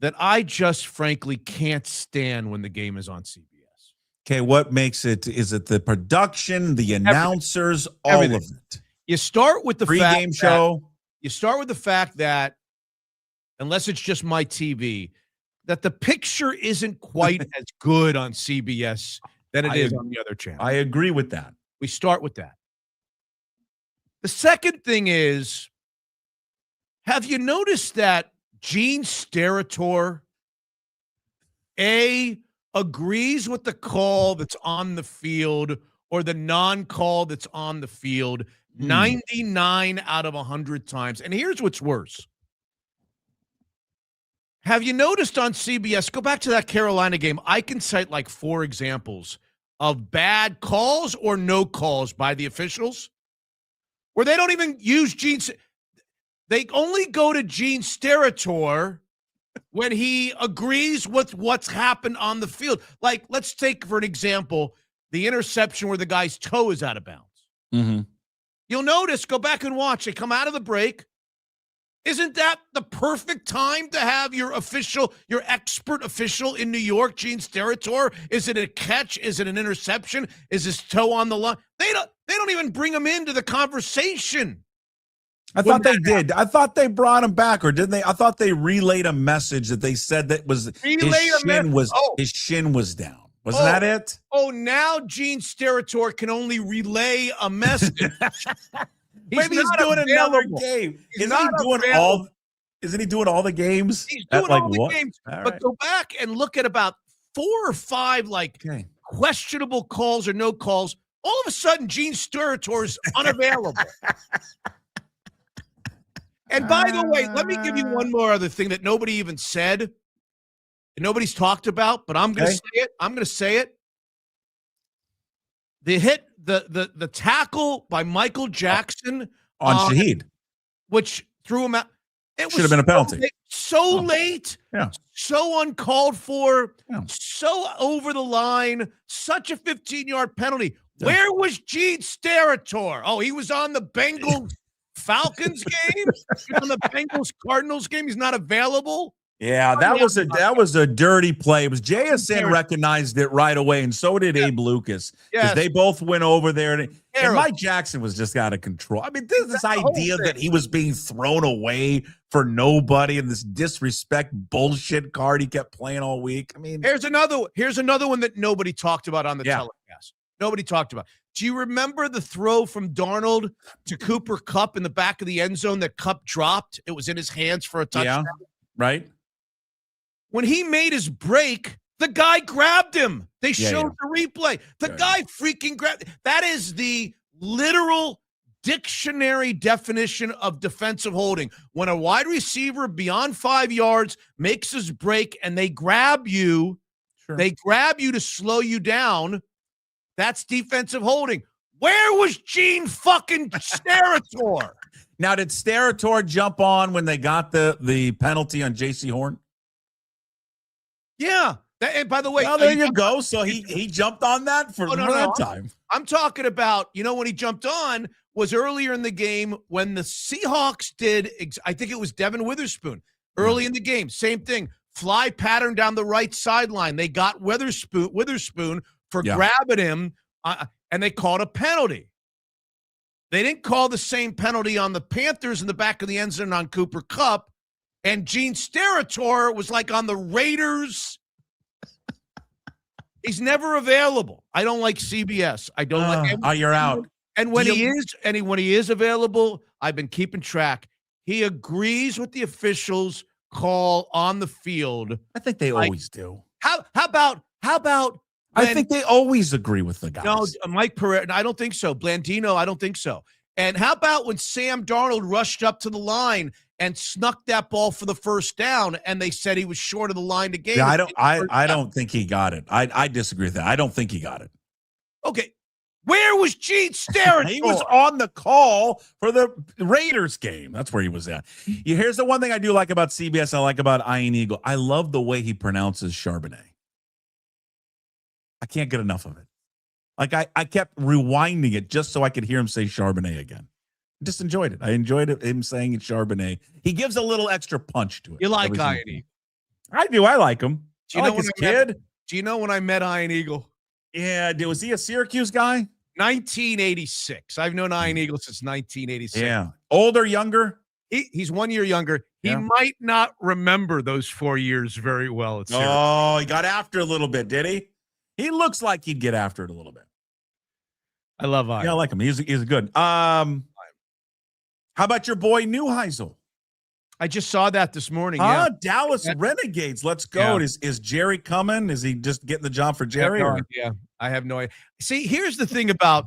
that I just frankly can't stand when the game is on CBS. Okay, what makes it? Is it the production, the announcers, Everything. all of it? You start with the pre-game show. You start with the fact that, unless it's just my TV, that the picture isn't quite as good on CBS than it is on the other channel. I agree with that. We start with that. The second thing is, have you noticed that Gene Steratore agrees with the call that's on the field or the non-call that's on the field 99 out of 100 times? And here's what's worse. Have you noticed on CBS, go back to that Carolina game, I can cite like 4 examples of bad calls or no calls by the officials where they don't even use Gene. They only go to Gene Steratore when he agrees with what's happened on the field. Like, let's take, for an example, the interception where the guy's toe is out of bounds. Mm-hmm. You'll notice, go back and watch. They come out of the break. Isn't that the perfect time to have your expert official in New York, Gene Steratore? Is it a catch? Is it an interception? Is his toe on the line? They don't even bring him into the conversation. I thought they did. I thought they brought him back, or didn't they? I thought they relayed a message that they said that was his shin was down. Wasn't that it? Oh, now Gene Steratore can only relay a message. Maybe he's doing another game. Isn't he doing all the games? He's doing all the games. But go back and look at about 4 or 5 questionable calls or no calls. All of a sudden, Gene Steratore is unavailable. And by the way, let me give you one more other thing that nobody even said and nobody's talked about, but I'm going to say it. I'm going to say it. The tackle by Michael Jackson on Shaheed, which threw him out. It should have been a penalty. Late, so uncalled for, so over the line, such a 15-yard penalty. Yeah. Where was Gene Steratore? Oh, he was on the Bengals Falcons game. He's on the Bengals Cardinals game. He's not available. Yeah, that was a dirty play. It was JSN recognized it right away, and so did Abe Lucas. Because they both went over there, and Mike Jackson was just out of control. I mean, this idea that he was being thrown away for nobody and this disrespect bullshit card he kept playing all week. I mean, here's another one that nobody talked about on the telecast. Nobody talked about. Do you remember the throw from Darnold to Cooper Kupp in the back of the end zone that Kupp dropped? It was in his hands for a touchdown. Yeah, right. When he made his break, the guy grabbed him. They showed the replay. The guy freaking grabbed. That is the literal dictionary definition of defensive holding. When a wide receiver beyond 5 yards makes his break and they grab you, they grab you to slow you down. That's defensive holding. Where was Gene fucking Steratore? Now, did Steratore jump on when they got the penalty on J.C. Horn? Yeah. And by the way, well, there you go. So he jumped on that for that time. I'm talking about, when he jumped on was earlier in the game when the Seahawks did, I think it was Devin Witherspoon, early in the game. Same thing. Fly pattern down the right sideline. They got Witherspoon for grabbing him, and they called a penalty. They didn't call the same penalty on the Panthers in the back of the end zone on Cooper Kupp, and Gene Steratore was like on the Raiders. He's never available. I don't like CBS. I don't like him. Oh, you're out. And when he is available, I've been keeping track. He agrees with the officials' call on the field. I think they always do. How about I think they always agree with the guys. No, Mike Pereira, I don't think so. Blandino, I don't think so. And how about when Sam Darnold rushed up to the line and snuck that ball for the first down, and they said he was short of the line to gain? Yeah, I don't think he got it. I disagree with that. I don't think he got it. Okay. Where was Gene Steratore? He was on the call for the Raiders game. That's where he was at. Here's the one thing I do like about CBS. I like about Ian Eagle. I love the way he pronounces Charbonnet. I can't get enough of it. Like I kept rewinding it just so I could hear him say Charbonnet again. Just enjoyed it. I enjoyed him saying it Charbonnet. He gives a little extra punch to it. You like Ian Eagle? I do. I like him. Do you know his kid? Do you know when I met Ian Eagle? Yeah. Was he a Syracuse guy? 1986. I've known Ian Eagle since 1986. Yeah. Older, younger? He's 1 year younger. He might not remember those 4 years very well. Oh, he got after a little bit, did he? He looks like he'd get after it a little bit. I love Ian. Yeah, I like him. He's good. How about your boy Neuheisel? I just saw that this morning. Dallas Renegades. Let's go. Yeah. Is Jerry coming? Is he just getting the job for Jerry? I have no idea. See, here's the thing about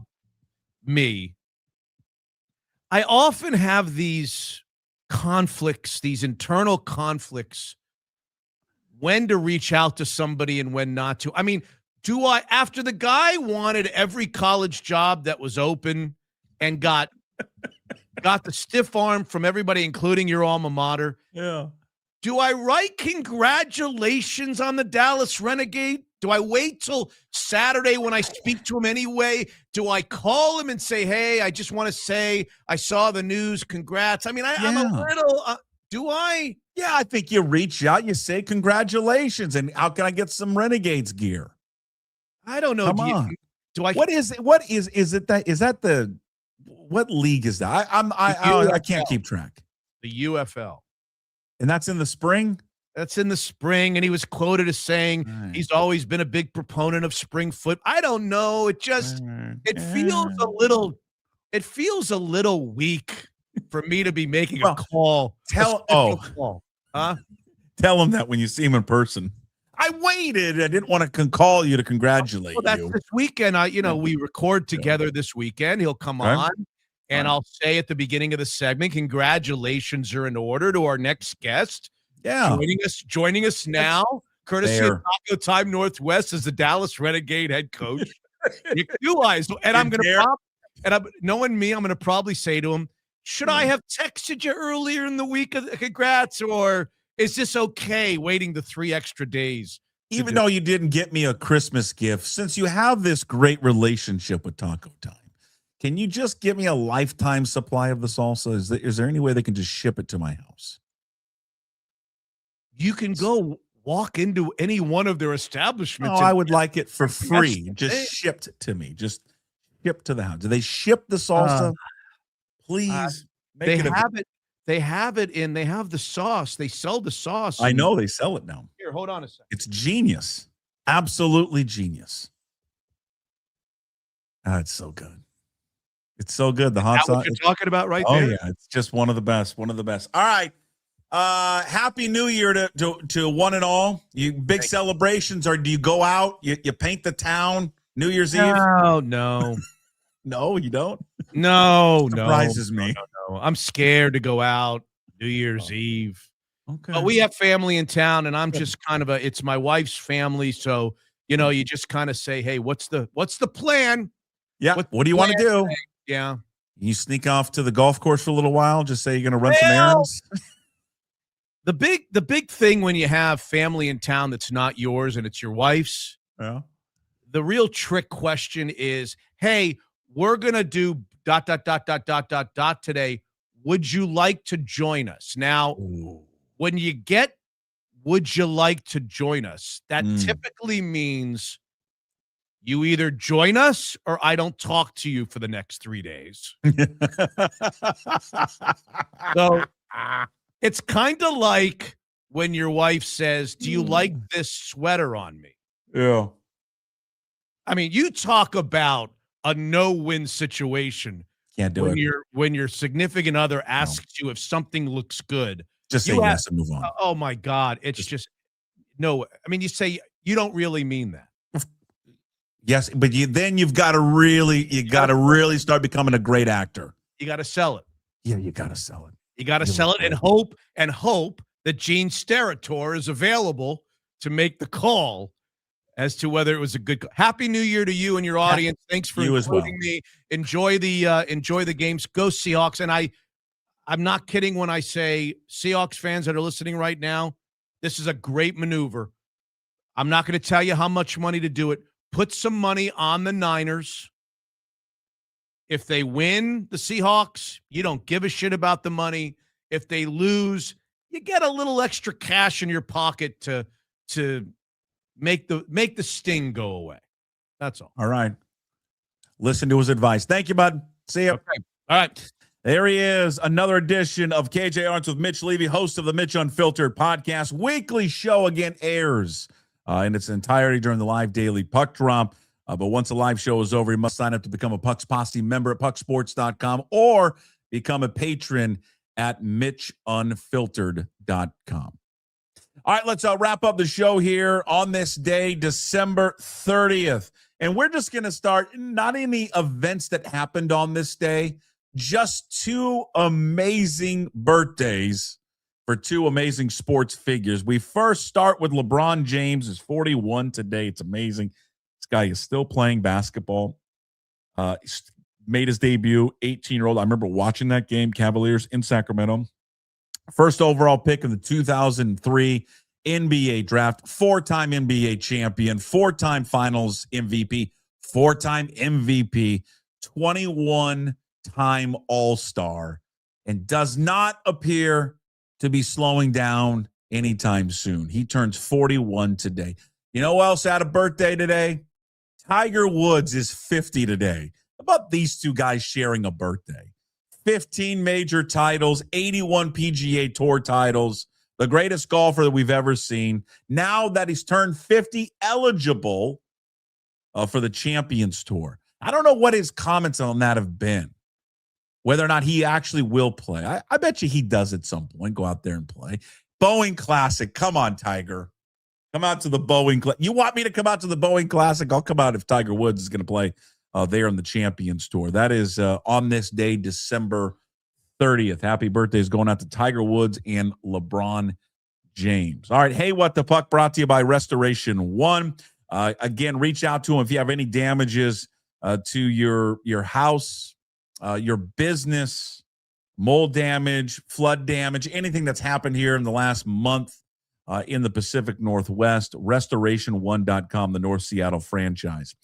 me. I often have these conflicts, these internal conflicts, when to reach out to somebody and when not to. I mean, after the guy wanted every college job that was open and got the stiff arm from everybody, including your alma mater. Yeah. Do I write congratulations on the Dallas Renegade? Do I wait till Saturday when I speak to him anyway? Do I call him and say, hey, I just want to say I saw the news. Congrats. I mean, I'm a little, do I? Yeah, I think you reach out, you say congratulations, and how can I get some Renegades gear? I don't know. Come on. Do I? What is that what league is that? I can't keep track. The UFL. And that's in the spring? That's in the spring, and he was quoted as saying he's always been a big proponent of spring foot. I don't know. It just feels a little weak for me to be making a call. Tell him that when you see him in person. I waited. I didn't want to call you to congratulate you. That's this weekend. We record together this weekend. He'll come on, and I'll say at the beginning of the segment, congratulations are in order to our next guest. Yeah. Joining us now, courtesy of Taco Time Northwest, as the Dallas Renegade head coach. And I'm going to, knowing me, I'm going to probably say to him, should I have texted you earlier in the week of congrats, or is this okay waiting the 3 extra days? Even though you didn't get me a Christmas gift, since you have this great relationship with Taco Time, can you just give me a lifetime supply of the salsa? Is there any way they can just ship it to my house? You can go walk into any one of their establishments. I would like it for free. Just shipped to me. Just shipped to the house. Do they ship the salsa? Please. They have it. They have the sauce. They sell the sauce. I know they sell it now. Here, hold on a second. It's genius. Absolutely genius. Oh, it's so good. It's so good. The hot That's sauce. what you're talking about right Oh, there? yeah. It's just one of the best. One of the best. All right. Happy New Year to one and all. You big celebrations, or do you go out? You paint the town New Year's Eve? No. No, you don't. No, Surprises me. No. I'm scared to go out New Year's Eve. Okay. But we have family in town, and I'm just kind of it's my wife's family, so you just kind of say, hey, what's the plan? Yeah. What do you want to do? Today? Yeah. You sneak off to the golf course for a little while, just say you're going to run some errands. The big thing when you have family in town that's not yours and it's your wife's, the real trick question is, hey, we're going to do ... today. Would you like to join us? Now, when you get, would you like to join us? That typically means you either join us or I don't talk to you for the next 3 days. So it's kind of like when your wife says, do you like this sweater on me? Yeah. I mean, you talk about a no-win situation. Can't do it. When your significant other asks you if something looks good. Just say yes and move on. Oh my God. It's just no. I mean, you say you don't really mean that. Yes, but you've got to really start becoming a great actor. You got to sell it. Yeah, you got to sell it. You got to sell it and hope that Gene Steratore is available to make the call as to whether it was a good. Happy New Year to you and your audience. Thanks for including me. Enjoy the games. Go Seahawks. And I'm not kidding when I say Seahawks fans that are listening right now, this is a great maneuver. I'm not going to tell you how much money to do it. Put some money on the Niners. If they win the Seahawks, you don't give a shit about the money. If they lose, you get a little extra cash in your pocket to make the sting go away. That's all. All right. Listen to his advice. Thank you, bud. See you. Okay. All right. There he is. Another edition of KJ-Arent with Mitch Levy, host of the Mitch Unfiltered podcast. Weekly show again airs in its entirety during the live daily puck drop. But once the live show is over, you must sign up to become a Pucks Posse member at pucksports.com or become a patron at mitchunfiltered.com. All right, let's wrap up the show here on this day, December 30th. And we're just going to start not any events that happened on this day, just two amazing birthdays for two amazing sports figures. We first start with LeBron James, who's 41 today. It's amazing. This guy is still playing basketball. Made his debut, 18-year-old. I remember watching that game, Cavaliers in Sacramento. First overall pick of the 2003 NBA draft, four-time NBA champion, four-time finals MVP, four-time MVP, 21-time All-Star, and does not appear to be slowing down anytime soon. He turns 41 today. You know who else had a birthday today? Tiger Woods is 50 today. How about these two guys sharing a birthday? 15 major titles, 81 PGA Tour titles, the greatest golfer that we've ever seen. Now that he's turned 50, eligible for the Champions Tour. I don't know what his comments on that have been, whether or not he actually will play. I bet you he does at some point, go out there and play. Boeing Classic. Come on, Tiger. Come out to the Boeing Classic. You want me to come out to the Boeing Classic? I'll come out if Tiger Woods is going to play there on the Champions Tour. That is on this day, December 30th. Happy birthdays going out to Tiger Woods and LeBron James. All right. Hey, What the Puck brought to you by Restoration One. Again, reach out to them if you have any damages to your house, your business, mold damage, flood damage, anything that's happened here in the last month in the Pacific Northwest. Restoration1.com, the North Seattle franchise.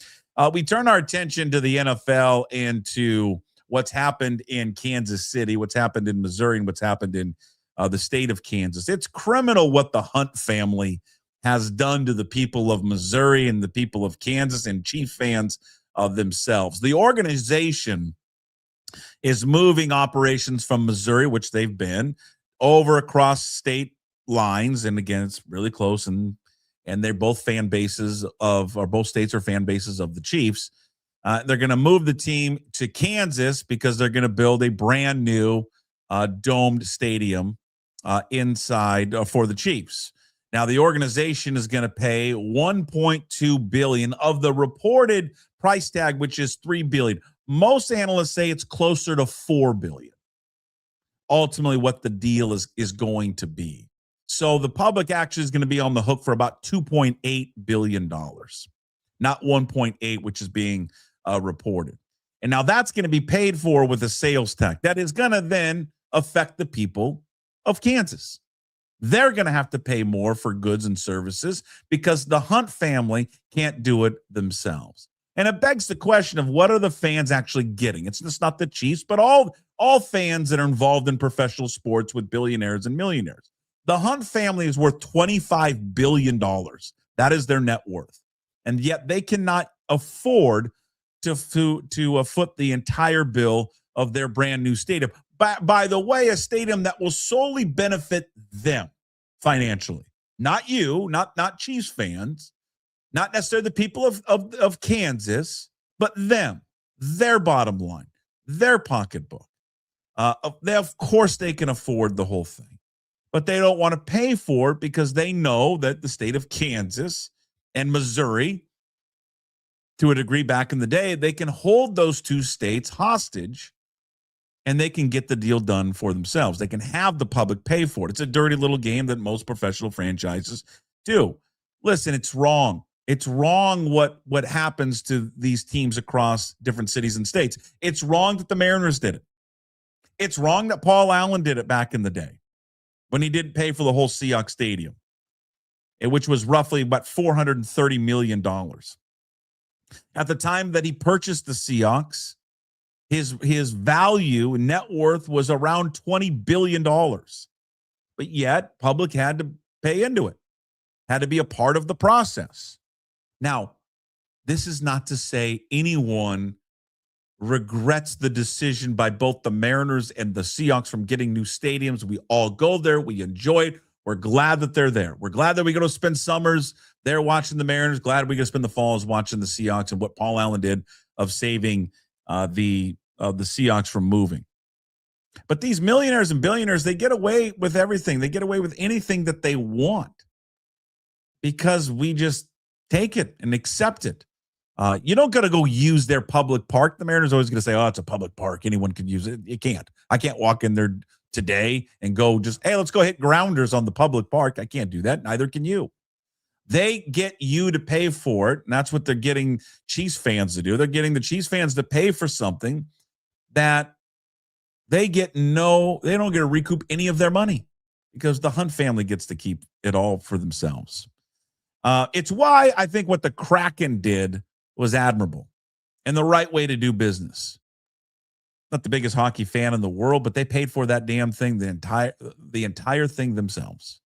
We turn our attention to the NFL and to what's happened in Kansas City, what's happened in Missouri, and what's happened in the state of Kansas. It's criminal what the Hunt family has done to the people of Missouri and the people of Kansas and Chief fans of themselves. The organization is moving operations from Missouri, which they've been, over across state lines. And again, it's really close, and they're both fan bases of, or both states are fan bases of the Chiefs. They're going to move the team to Kansas because they're going to build a brand new domed stadium inside for the Chiefs. Now, the organization is going to pay $1.2 billion of the reported price tag, which is $3 billion. Most analysts say it's closer to $4 billion. Ultimately, what the deal is going to be. So the public actually is going to be on the hook for about $2.8 billion, not 1.8, which is being reported. And now that's going to be paid for with a sales tax. That is going to then affect the people of Kansas. They're going to have to pay more for goods and services because the Hunt family can't do it themselves. And it begs the question of what are the fans actually getting? It's just not the Chiefs, but all fans that are involved in professional sports with billionaires and millionaires. The Hunt family is worth $25 billion. That is their net worth. And yet they cannot afford to foot the entire bill of their brand new stadium. By the way, a stadium that will solely benefit them financially. Not you, not Chiefs fans, not necessarily the people of Kansas, but them, their bottom line, their pocketbook. Of course, they can afford the whole thing, but they don't want to pay for it because they know that the state of Kansas and Missouri, to a degree back in the day, they can hold those two states hostage and they can get the deal done for themselves. They can have the public pay for it. It's a dirty little game that most professional franchises do. Listen, it's wrong. It's wrong what happens to these teams across different cities and states. It's wrong that the Mariners did it. It's wrong that Paul Allen did it back in the day when he didn't pay for the whole Seahawks stadium, which was roughly about $430 million. At the time that he purchased the Seahawks, his value, net worth was around $20 billion. But yet, public had to pay into it, had to be a part of the process. Now, this is not to say anyone regrets the decision by both the Mariners and the Seahawks from getting new stadiums. We all go there. We enjoy it. We're glad that they're there. We're glad that we go to spend summers there watching the Mariners. Glad we go to spend the falls watching the Seahawks and what Paul Allen did of saving the Seahawks from moving. But these millionaires and billionaires, they get away with everything. They get away with anything that they want because we just take it and accept it. You don't got to go use their public park. The Mariners are always going to say, oh, it's a public park. Anyone can use it. You can't. I can't walk in there today and go just, hey, let's go hit grounders on the public park. I can't do that. Neither can you. They get you to pay for it, and that's what they're getting Chiefs fans to do. They're getting the Chiefs fans to pay for something that they don't get to recoup any of their money because the Hunt family gets to keep it all for themselves. It's why I think what the Kraken did was admirable and the right way to do business. Not the biggest hockey fan in the world, but they paid for that damn thing, the entire thing themselves.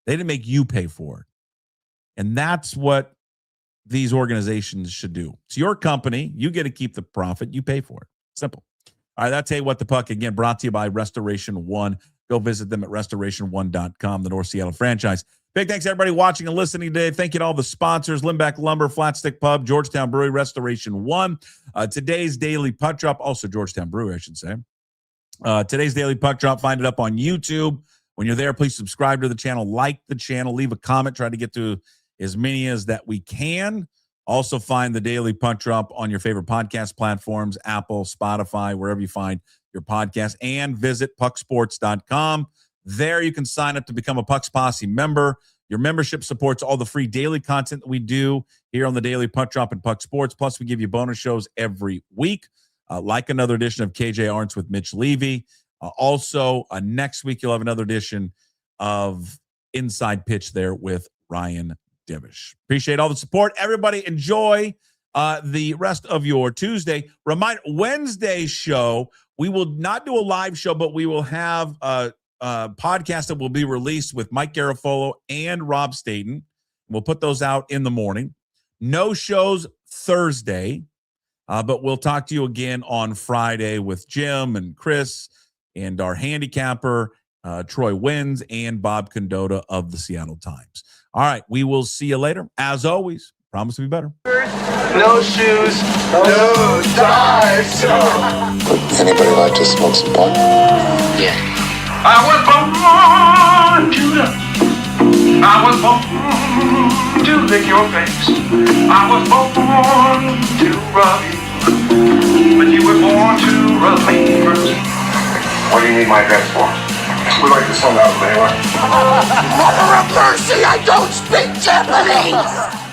They didn't make you pay for it. And that's what these organizations should do. It's your company. You get to keep the profit. You pay for it. Simple. All right, that's Hey What the Puck, again, brought to you by Restoration One. Go visit them at restoration1.com, the North Seattle franchise. Big thanks to everybody watching and listening today. Thank you to all the sponsors, Limbeck Lumber, Flat Stick Pub, Georgetown Brewery, Restoration One. Today's Daily Puck Drop, also Georgetown Brewery, I should say. Today's Daily Puck Drop, find it up on YouTube. When you're there, please subscribe to the channel, like the channel, leave a comment, try to get to as many as that we can. Also find the Daily Puck Drop on your favorite podcast platforms, Apple, Spotify, wherever you find your podcast, and visit pucksports.com. There you can sign up to become a Pucks Posse member. Your membership supports all the free daily content that we do here on the Daily Puck Drop and Puck Sports. Plus, we give you bonus shows every week, like another edition of KJ-Arent with Mitch Levy. Also, next week, you'll have another edition of Inside Pitch there with Ryan Divish. Appreciate all the support. Everybody enjoy the rest of your Tuesday. Remind Wednesday's show, we will not do a live show, but we will have a podcast that will be released with Mike Garafolo and Rob Staten. We'll put those out in the morning. No shows Thursday, but we'll talk to you again on Friday with Jim and Chris and our handicapper, Troy Wins, and Bob Condotta of the Seattle Times. All right, we will see you later. As always, Promise to be better. No shoes, no ties. Anybody like to smoke some pot? Yeah. I was born I was born to lick your face. I was born to rub you, but you were born to rub me first. What do you need my address for? We like to send out anyway. Mother of mercy, I don't speak Japanese!